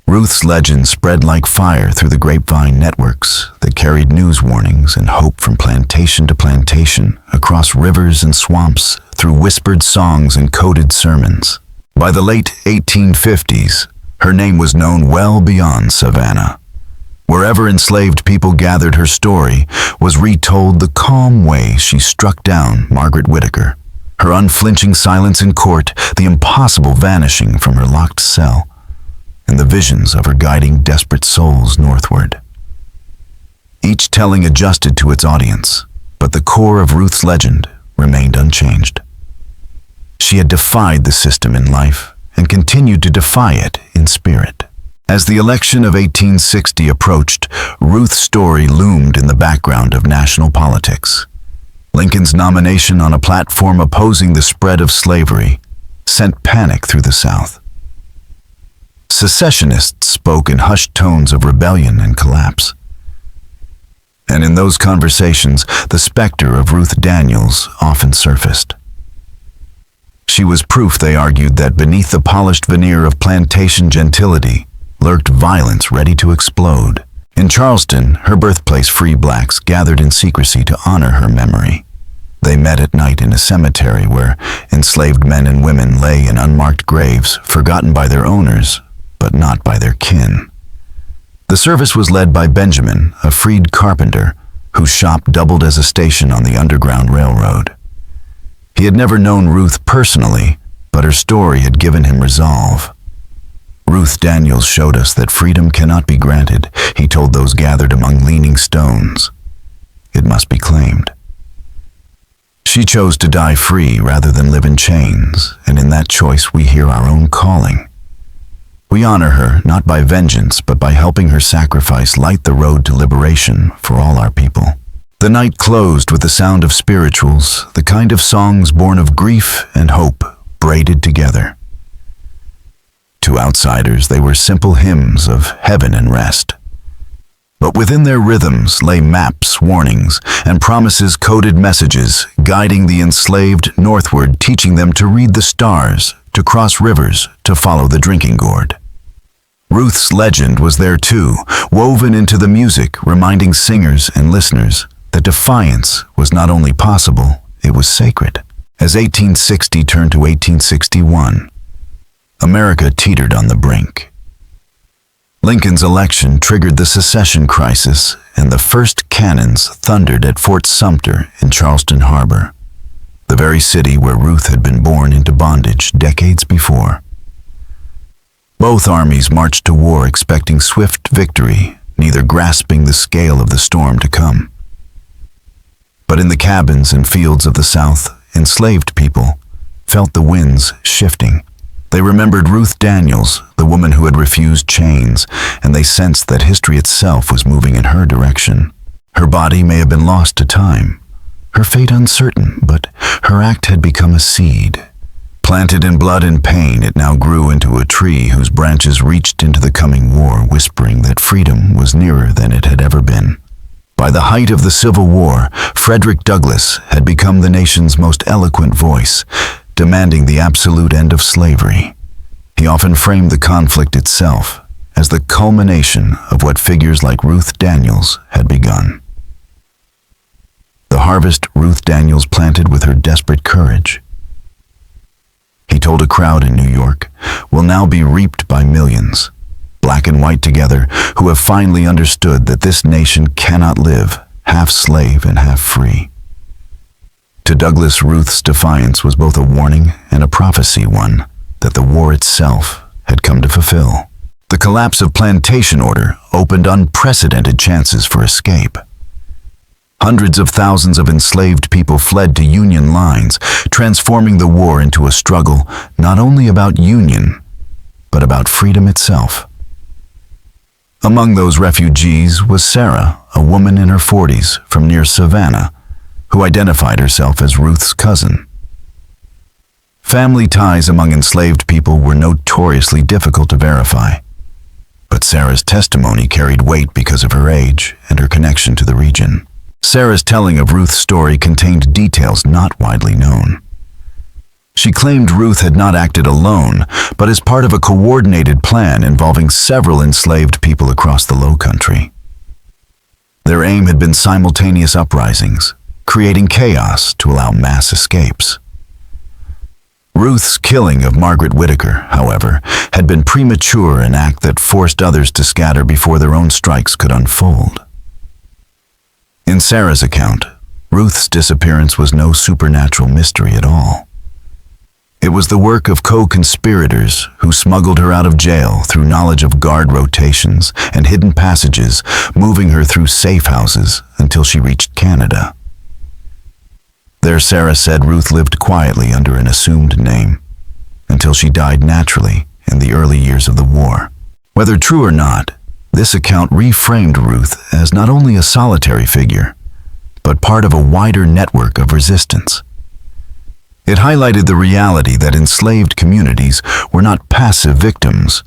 Ruth's legend spread like fire through the grapevine networks that carried news warnings and hope from plantation to plantation, across rivers and swamps, through whispered songs and coded sermons. By the late 1850s, her name was known well beyond Savannah. Wherever enslaved people gathered, her story was retold the calm way she struck down Margaret Whittaker, her unflinching silence in court, the impossible vanishing from her locked cell, and the visions of her guiding desperate souls northward. Each telling adjusted to its audience, but the core of Ruth's legend remained unchanged. She had defied the system in life and continued to defy it in spirit. As the election of 1860 approached, Ruth's story loomed in the background of national politics. Lincoln's nomination on a platform opposing the spread of slavery sent panic through the South. Secessionists spoke in hushed tones of rebellion and collapse. And in those conversations, the specter of Ruth Daniels often surfaced. She was proof, they argued, that beneath the polished veneer of plantation gentility lurked violence ready to explode. In Charleston, her birthplace, free blacks gathered in secrecy to honor her memory. They met at night in a cemetery where enslaved men and women lay in unmarked graves, forgotten by their owners, but not by their kin. The service was led by Benjamin, a freed carpenter, whose shop doubled as a station on the Underground Railroad. He had never known Ruth personally, but her story had given him resolve. Ruth Daniels showed us that freedom cannot be granted, he told those gathered among leaning stones. It must be claimed. She chose to die free rather than live in chains, and in that choice we hear our own calling. We honor her not by vengeance, but by helping her sacrifice light the road to liberation for all our people. The night closed with the sound of spirituals, the kind of songs born of grief and hope braided together. To outsiders, they were simple hymns of heaven and rest. But within their rhythms lay maps, warnings, and promises, coded messages, guiding the enslaved northward, teaching them to read the stars, to cross rivers, to follow the drinking gourd. Ruth's legend was there too, woven into the music, reminding singers and listeners that defiance was not only possible, it was sacred. As 1860 turned to 1861, America teetered on the brink. Lincoln's election triggered the secession crisis, and the first cannons thundered at Fort Sumter in Charleston Harbor, the very city where Ruth had been born into bondage decades before. Both armies marched to war expecting swift victory, neither grasping the scale of the storm to come. But in the cabins and fields of the South, enslaved people felt the winds shifting. They remembered Ruth Daniels, the woman who had refused chains, and they sensed that history itself was moving in her direction. Her body may have been lost to time, her fate uncertain, but her act had become a seed. Planted in blood and pain, it now grew into a tree whose branches reached into the coming war, whispering that freedom was nearer than it had ever been. By the height of the Civil War, Frederick Douglass had become the nation's most eloquent voice, demanding the absolute end of slavery. He often framed the conflict itself as the culmination of what figures like Ruth Daniels had begun. The harvest Ruth Daniels planted with her desperate courage, he told a crowd in New York, will now be reaped by millions, black and white together, who have finally understood that this nation cannot live half slave and half free. To Douglass, Ruth's defiance was both a warning and a prophecy, one that the war itself had come to fulfill. The collapse of plantation order opened unprecedented chances for escape. Hundreds of thousands of enslaved people fled to Union lines, transforming the war into a struggle not only about union, but about freedom itself. Among those refugees was Sarah, a woman in her 40s from near Savannah, who identified herself as Ruth's cousin. Family ties among enslaved people were notoriously difficult to verify, but Sarah's testimony carried weight because of her age and her connection to the region. Sarah's telling of Ruth's story contained details not widely known. She claimed Ruth had not acted alone, but as part of a coordinated plan involving several enslaved people across the Low Country. Their aim had been simultaneous uprisings, creating chaos to allow mass escapes. Ruth's killing of Margaret Whittaker, however, had been premature, an act that forced others to scatter before their own strikes could unfold. In Sarah's account, Ruth's disappearance was no supernatural mystery at all. It was the work of co-conspirators who smuggled her out of jail through knowledge of guard rotations and hidden passages, moving her through safe houses until she reached Canada. There, Sarah said Ruth lived quietly under an assumed name, until she died naturally in the early years of the war. Whether true or not, this account reframed Ruth as not only a solitary figure, but part of a wider network of resistance. It highlighted the reality that enslaved communities were not passive victims,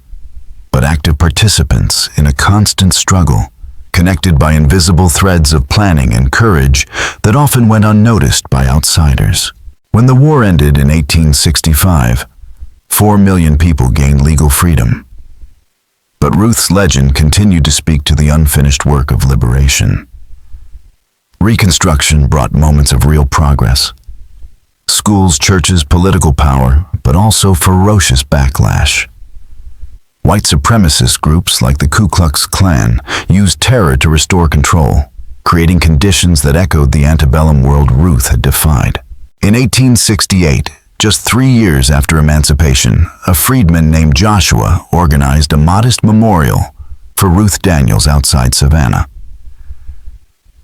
but active participants in a constant struggle, connected by invisible threads of planning and courage that often went unnoticed by outsiders. When the war ended in 1865, 4 million people gained legal freedom. But Ruth's legend continued to speak to the unfinished work of liberation. Reconstruction brought moments of real progress. Schools, churches, political power, but also ferocious backlash. White supremacist groups like the Ku Klux Klan used terror to restore control, creating conditions that echoed the antebellum world Ruth had defied. In 1868, just 3 years after emancipation, a freedman named Joshua organized a modest memorial for Ruth Daniels outside Savannah.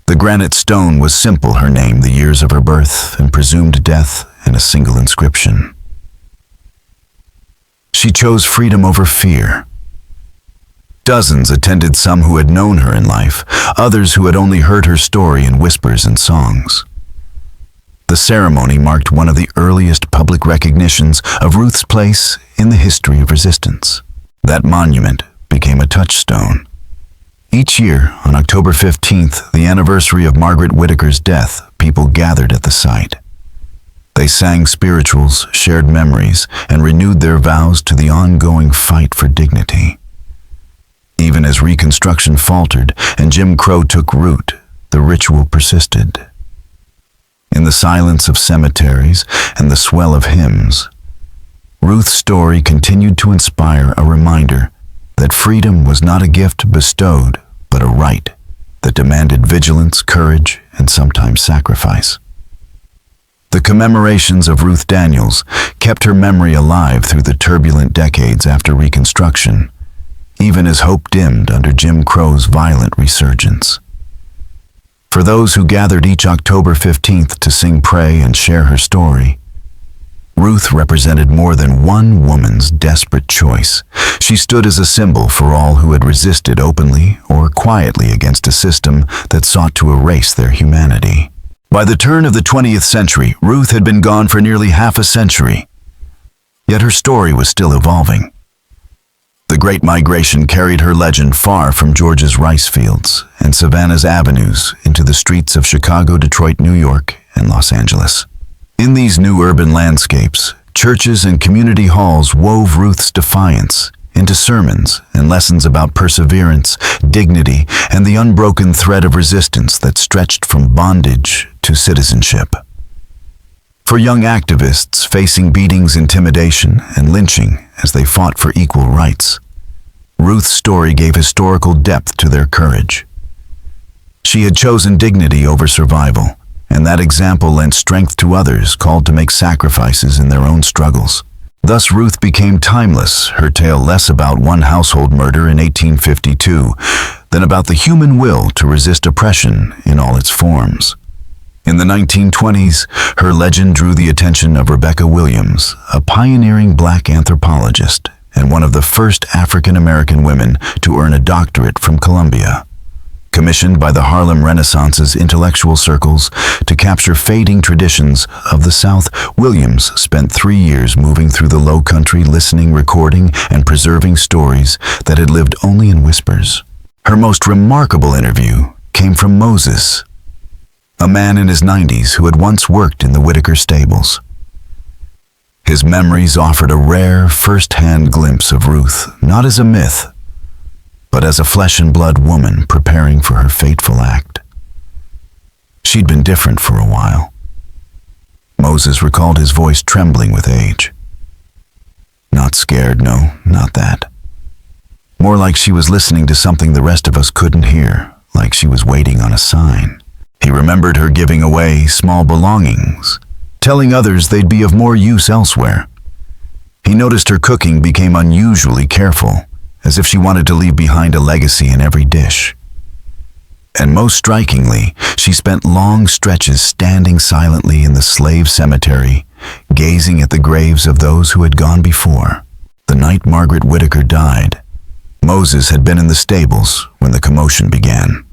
The granite stone was simple, her name, the years of her birth, and presumed death, and a single inscription. She chose freedom over fear. Dozens attended, some who had known her in life, others who had only heard her story in whispers and songs. The ceremony marked one of the earliest public recognitions of Ruth's place in the history of resistance. That monument became a touchstone. Each year, on October 15th, the anniversary of Margaret Whittaker's death, people gathered at the site. They sang spirituals, shared memories, and renewed their vows to the ongoing fight for dignity. Even as Reconstruction faltered and Jim Crow took root, the ritual persisted. In the silence of cemeteries and the swell of hymns, Ruth's story continued to inspire a reminder that freedom was not a gift bestowed, but a right that demanded vigilance, courage, and sometimes sacrifice. The commemorations of Ruth Daniels kept her memory alive through the turbulent decades after Reconstruction, even as hope dimmed under Jim Crow's violent resurgence. For those who gathered each October 15th to sing, pray, and share her story, Ruth represented more than one woman's desperate choice. She stood as a symbol for all who had resisted openly or quietly against a system that sought to erase their humanity. By the turn of the 20th century, Ruth had been gone for nearly half a century, yet her story was still evolving. The Great Migration carried her legend far from Georgia's rice fields and Savannah's avenues into the streets of Chicago, Detroit, New York, and Los Angeles. In these new urban landscapes, churches and community halls wove Ruth's defiance into sermons and lessons about perseverance, dignity, and the unbroken thread of resistance that stretched from bondage to citizenship. For young activists facing beatings, intimidation, and lynching as they fought for equal rights, Ruth's story gave historical depth to their courage. She had chosen dignity over survival, and that example lent strength to others called to make sacrifices in their own struggles. Thus Ruth became timeless, her tale less about one household murder in 1852 than about the human will to resist oppression in all its forms. In the 1920s, her legend drew the attention of Rebecca Williams, a pioneering black anthropologist and one of the first African-American women to earn a doctorate from Columbia. Commissioned by the Harlem Renaissance's intellectual circles to capture fading traditions of the South, Williams spent 3 years moving through the Low Country, listening, recording, and preserving stories that had lived only in whispers. Her most remarkable interview came from Moses, a man in his 90s who had once worked in the Whittaker stables. His memories offered a rare, first-hand glimpse of Ruth, not as a myth, but as a flesh-and-blood woman preparing for her fateful act. She'd been different for a while. Moses recalled his voice trembling with age. Not scared, no, not that. More like she was listening to something the rest of us couldn't hear, like she was waiting on a sign. He remembered her giving away small belongings, telling others they'd be of more use elsewhere. He noticed her cooking became unusually careful, as if she wanted to leave behind a legacy in every dish. And most strikingly, she spent long stretches standing silently in the slave cemetery, gazing at the graves of those who had gone before. The night Margaret Whittaker died, Moses had been in the stables when the commotion began.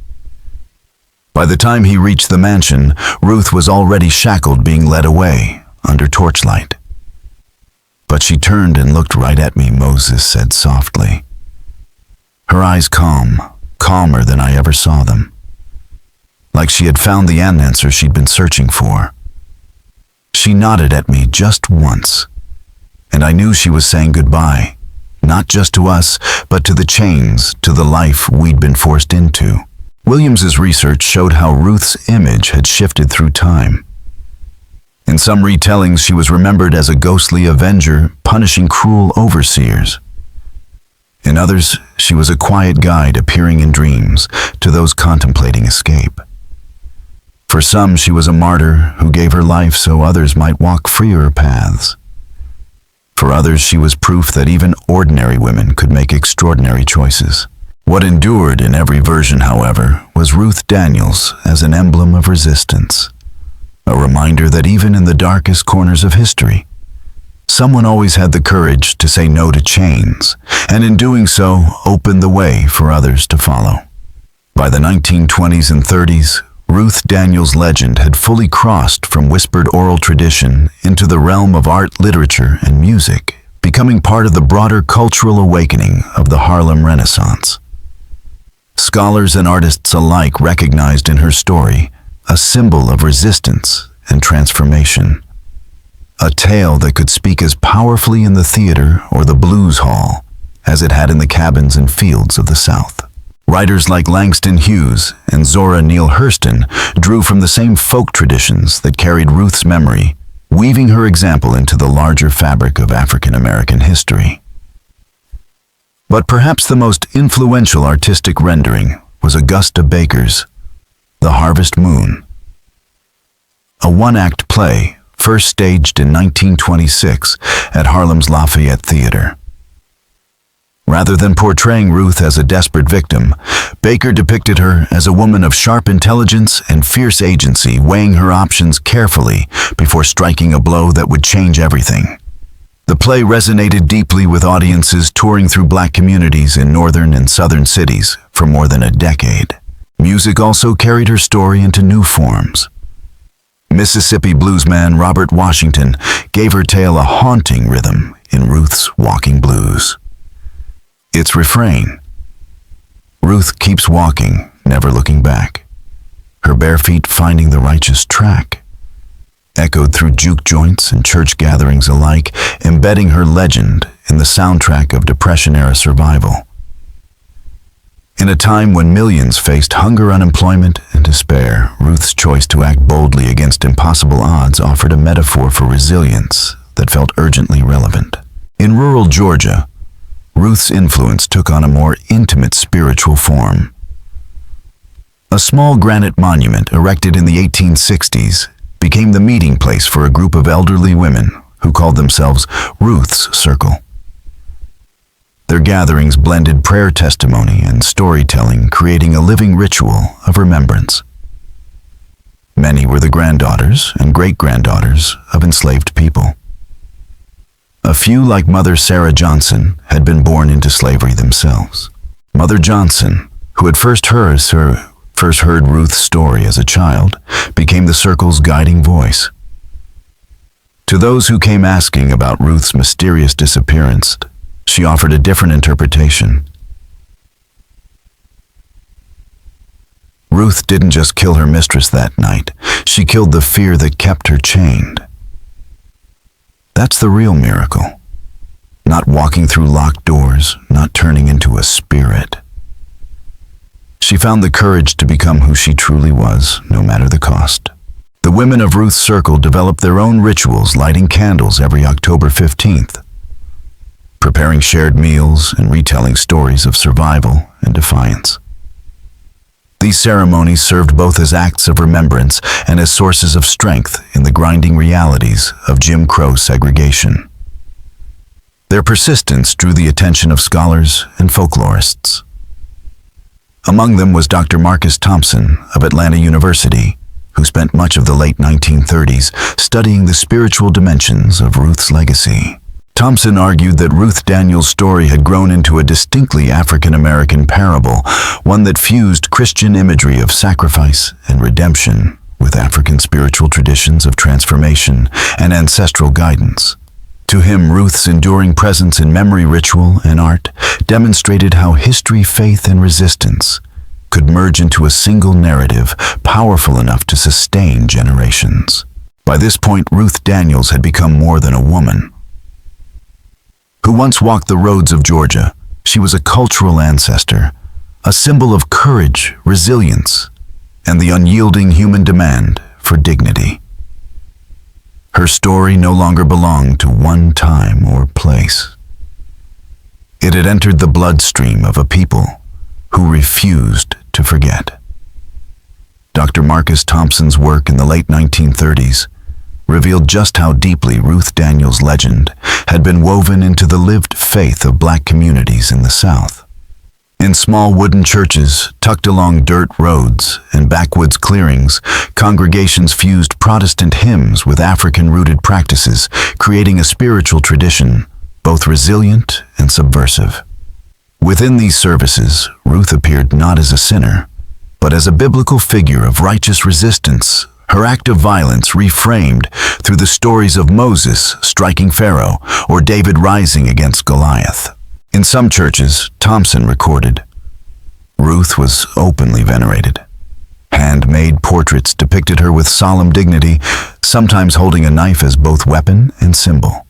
By the time he reached the mansion, Ruth was already shackled, being led away under torchlight. But she turned and looked right at me, Moses said softly. Her eyes calm, calmer than I ever saw them. Like she had found the answer she'd been searching for. She nodded at me just once, and I knew she was saying goodbye, not just to us, but to the chains, to the life we'd been forced into. Williams's research showed how Ruth's image had shifted through time. In some retellings, she was remembered as a ghostly avenger punishing cruel overseers. In others, she was a quiet guide appearing in dreams to those contemplating escape. For some, she was a martyr who gave her life so others might walk freer paths. For others, she was proof that even ordinary women could make extraordinary choices. What endured in every version, however, was Ruth Daniels as an emblem of resistance. A reminder that even in the darkest corners of history, someone always had the courage to say no to chains, and in doing so, opened the way for others to follow. By the 1920s and 30s, Ruth Daniels' legend had fully crossed from whispered oral tradition into the realm of art, literature, and music, becoming part of the broader cultural awakening of the Harlem Renaissance. Scholars and artists alike recognized in her story a symbol of resistance and transformation. A tale that could speak as powerfully in the theater or the blues hall as it had in the cabins and fields of the South. Writers like Langston Hughes and Zora Neale Hurston drew from the same folk traditions that carried Ruth's memory, weaving her example into the larger fabric of African American history. But perhaps the most influential artistic rendering was Augusta Baker's The Harvest Moon, a one-act play first staged in 1926 at Harlem's Lafayette Theater. Rather than portraying Ruth as a desperate victim, Baker depicted her as a woman of sharp intelligence and fierce agency, weighing her options carefully before striking a blow that would change everything. The play resonated deeply with audiences touring through Black communities in northern and southern cities for more than a decade. Music also carried her story into new forms. Mississippi bluesman Robert Washington gave her tale a haunting rhythm in Ruth's Walking Blues. Its refrain, Ruth keeps walking, never looking back, her bare feet finding the righteous track, echoed through juke joints and church gatherings alike, embedding her legend in the soundtrack of Depression-era survival. In a time when millions faced hunger, unemployment, and despair, Ruth's choice to act boldly against impossible odds offered a metaphor for resilience that felt urgently relevant. In rural Georgia, Ruth's influence took on a more intimate spiritual form. A small granite monument erected in the 1860s became the meeting place for a group of elderly women who called themselves Ruth's Circle. Their gatherings blended prayer, testimony, and storytelling, creating a living ritual of remembrance. Many were the granddaughters and great-granddaughters of enslaved people. A few, like Mother Sarah Johnson, had been born into slavery themselves. Mother Johnson, who had first heard Ruth's story as a child, became the circle's guiding voice. To those who came asking about Ruth's mysterious disappearance, she offered a different interpretation. Ruth didn't just kill her mistress that night, she killed the fear that kept her chained. That's the real miracle. Not walking through locked doors, not turning into a spirit. She found the courage to become who she truly was, no matter the cost. The women of Ruth's circle developed their own rituals, lighting candles every October 15th, preparing shared meals and retelling stories of survival and defiance. These ceremonies served both as acts of remembrance and as sources of strength in the grinding realities of Jim Crow segregation. Their persistence drew the attention of scholars and folklorists. Among them was Dr. Marcus Thompson of Atlanta University, who spent much of the late 1930s studying the spiritual dimensions of Ruth's legacy. Thompson argued that Ruth Daniels' story had grown into a distinctly African-American parable, one that fused Christian imagery of sacrifice and redemption with African spiritual traditions of transformation and ancestral guidance. To him, Ruth's enduring presence in memory, ritual, and art demonstrated how history, faith, and resistance could merge into a single narrative powerful enough to sustain generations. By this point, Ruth Daniels had become more than a woman who once walked the roads of Georgia. She was a cultural ancestor, a symbol of courage, resilience, and the unyielding human demand for dignity. Her story no longer belonged to one time or place. It had entered the bloodstream of a people who refused to forget. Dr. Marcus Thompson's work in the late 1930s revealed just how deeply Ruth Daniels' legend had been woven into the lived faith of Black communities in the South. In small wooden churches tucked along dirt roads and backwoods clearings, congregations fused Protestant hymns with African-rooted practices, creating a spiritual tradition both resilient and subversive. Within these services, Ruth appeared not as a sinner, but as a biblical figure of righteous resistance, her act of violence reframed through the stories of Moses striking Pharaoh or David rising against Goliath. In some churches, Thompson recorded, Ruth was openly venerated. Handmade portraits depicted her with solemn dignity, sometimes holding a knife as both weapon and symbol.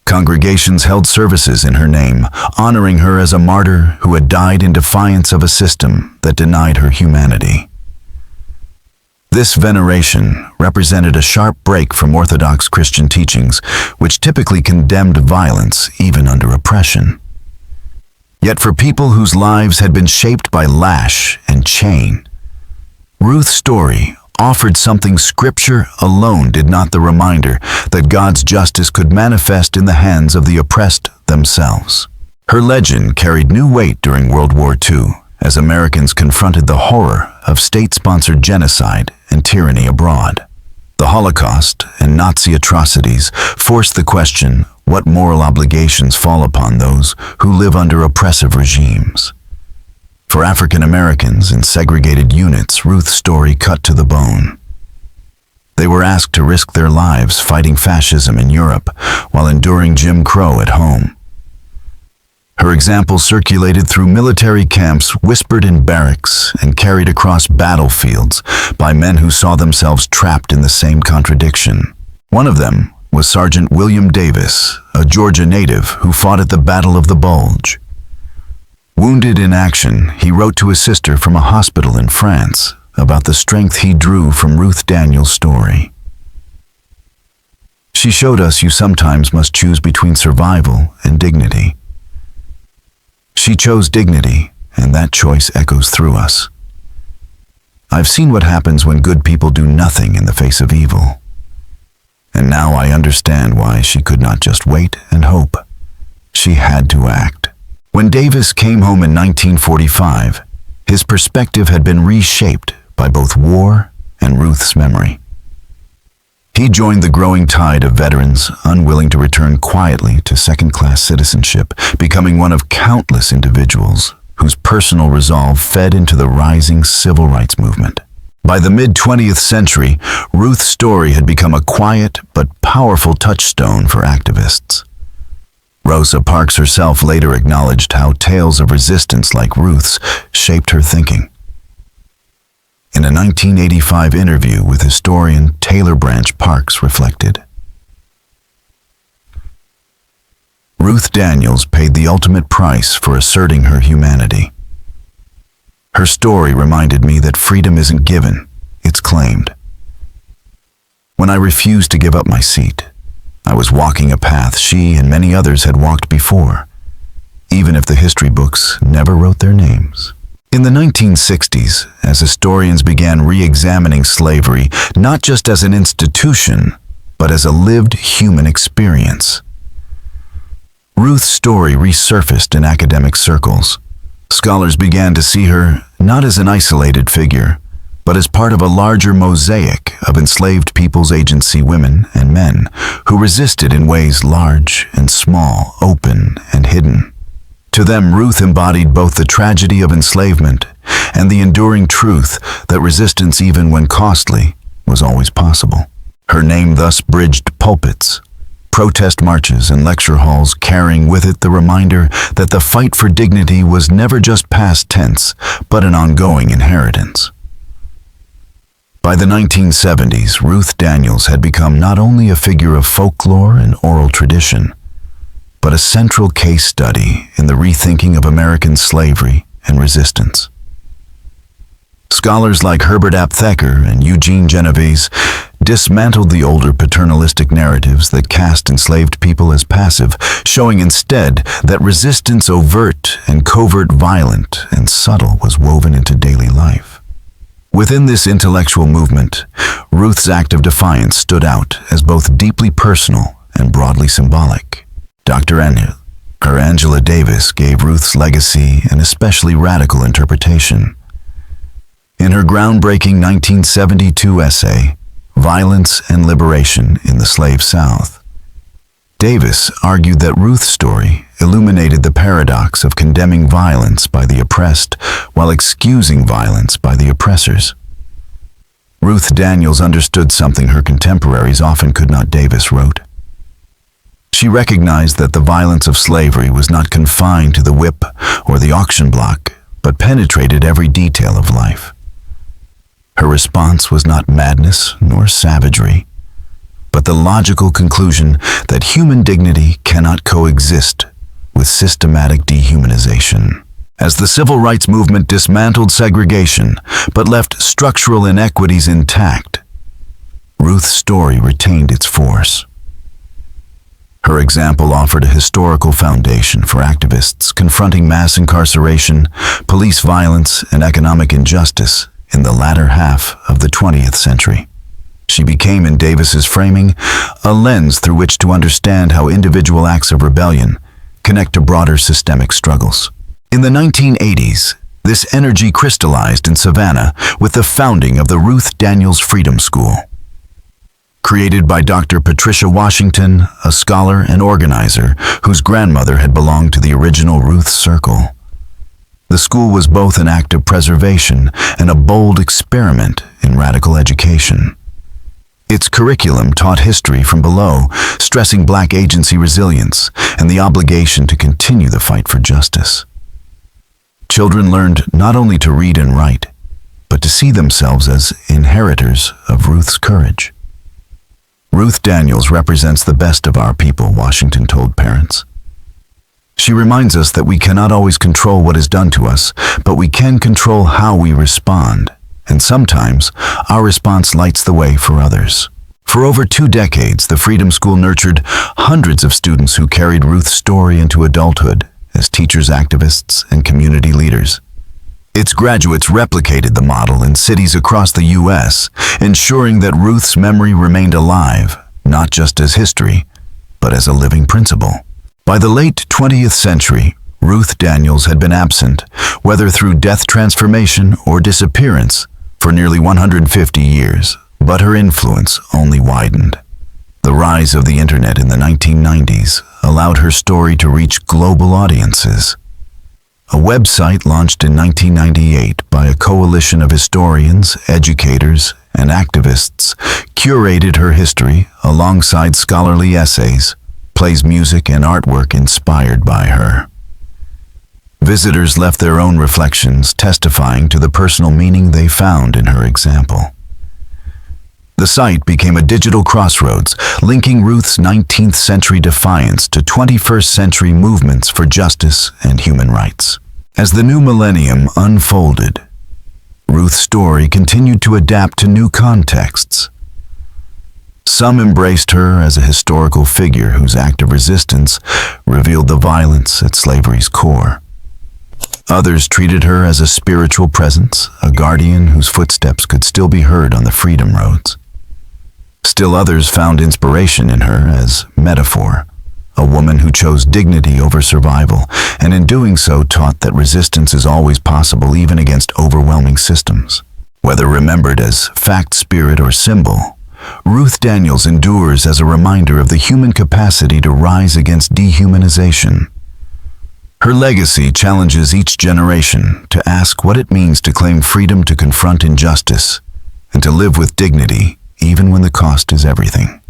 Congregations held services in her name, honoring her as a martyr who had died in defiance of a system that denied her humanity. This veneration represented a sharp break from Orthodox Christian teachings, which typically condemned violence even under oppression. Yet for people whose lives had been shaped by lash and chain, Ruth's story offered something Scripture alone did not: the reminder that God's justice could manifest in the hands of the oppressed themselves. Her legend carried new weight during World War II, as Americans confronted the horror of state-sponsored genocide and tyranny abroad. The Holocaust and Nazi atrocities forced the question, what moral obligations fall upon those who live under oppressive regimes? For African Americans in segregated units, Ruth's story cut to the bone. They were asked to risk their lives fighting fascism in Europe while enduring Jim Crow at home. Her example circulated through military camps, whispered in barracks, and carried across battlefields by men who saw themselves trapped in the same contradiction. One of them was Sergeant William Davis, a Georgia native who fought at the Battle of the Bulge. Wounded in action, he wrote to his sister from a hospital in France about the strength he drew from Ruth Daniels' story. She showed us you sometimes must choose between survival and dignity. She chose dignity, and that choice echoes through us. I've seen what happens when good people do nothing in the face of evil. And now I understand why she could not just wait and hope. She had to act. When Davis came home in 1945, his perspective had been reshaped by both war and Ruth's memory. He joined the growing tide of veterans unwilling to return quietly to second-class citizenship, becoming one of countless individuals whose personal resolve fed into the rising civil rights movement. By the mid-20th century, Ruth's story had become a quiet but powerful touchstone for activists. Rosa Parks herself later acknowledged how tales of resistance like Ruth's shaped her thinking. In a 1985 interview with historian Taylor Branch Parks reflected, Ruth Daniels paid the ultimate price for asserting her humanity. Her story reminded me that freedom isn't given, it's claimed. When I refused to give up my seat, I was walking a path she and many others had walked before, even if the history books never wrote their names. In the 1960s, as historians began re-examining slavery not just as an institution, but as a lived human experience, Ruth's story resurfaced in academic circles. Scholars began to see her not as an isolated figure, but as part of a larger mosaic of enslaved people's agency, women and men, who resisted in ways large and small, open and hidden. To them, Ruth embodied both the tragedy of enslavement and the enduring truth that resistance, even when costly, was always possible. Her name thus bridged pulpits, protest marches, and lecture halls, carrying with it the reminder that the fight for dignity was never just past tense, but an ongoing inheritance. By the 1970s, Ruth Daniels had become not only a figure of folklore and oral tradition, but a central case study in the rethinking of American slavery and resistance. Scholars like Herbert Aptheker and Eugene Genovese dismantled the older paternalistic narratives that cast enslaved people as passive, showing instead that resistance, overt and covert, violent and subtle, was woven into daily life. Within this intellectual movement, Ruth's act of defiance stood out as both deeply personal and broadly symbolic. Dr. Angela Davis gave Ruth's legacy an especially radical interpretation. In her groundbreaking 1972 essay, Violence and Liberation in the Slave South, Davis argued that Ruth's story illuminated the paradox of condemning violence by the oppressed while excusing violence by the oppressors. Ruth Daniels understood something her contemporaries often could not, Davis wrote. She recognized that the violence of slavery was not confined to the whip or the auction block, but penetrated every detail of life. Her response was not madness nor savagery, but the logical conclusion that human dignity cannot coexist with systematic dehumanization. As the civil rights movement dismantled segregation but left structural inequities intact, Ruth's story retained its force. Her example offered a historical foundation for activists confronting mass incarceration, police violence, and economic injustice in the latter half of the 20th century. She became, in Davis's framing, a lens through which to understand how individual acts of rebellion connect to broader systemic struggles. In the 1980s, this energy crystallized in Savannah with the founding of the Ruth Daniels Freedom School. Created by Dr. Patricia Washington, a scholar and organizer whose grandmother had belonged to the original Ruth Circle. The school was both an act of preservation and a bold experiment in radical education. Its curriculum taught history from below, stressing Black agency resilience and the obligation to continue the fight for justice. Children learned not only to read and write, but to see themselves as inheritors of Ruth's courage. Ruth Daniels represents the best of our people, Washington told parents. She reminds us that we cannot always control what is done to us, but we can control how we respond. And sometimes, our response lights the way for others. For over 2 decades, the Freedom School nurtured hundreds of students who carried Ruth's story into adulthood as teachers, activists, and community leaders. Its graduates replicated the model in cities across the U.S., ensuring that Ruth's memory remained alive, not just as history, but as a living principle. By the late 20th century, Ruth Daniels had been absent, whether through death, transformation, or disappearance, for nearly 150 years, but her influence only widened. The rise of the internet in the 1990s allowed her story to reach global audiences. A website launched in 1998 by a coalition of historians, educators, and activists curated her history alongside scholarly essays, plays, music, and artwork inspired by her. Visitors left their own reflections, testifying to the personal meaning they found in her example. The site became a digital crossroads, linking Ruth's 19th century defiance to 21st century movements for justice and human rights. As the new millennium unfolded, Ruth's story continued to adapt to new contexts. Some embraced her as a historical figure whose act of resistance revealed the violence at slavery's core. Others treated her as a spiritual presence, a guardian whose footsteps could still be heard on the freedom roads. Still others found inspiration in her as metaphor, a woman who chose dignity over survival, and in doing so taught that resistance is always possible even against overwhelming systems. Whether remembered as fact, spirit, or symbol, Ruth Daniels endures as a reminder of the human capacity to rise against dehumanization. Her legacy challenges each generation to ask what it means to claim freedom, to confront injustice, and to live with dignity even when the cost is everything.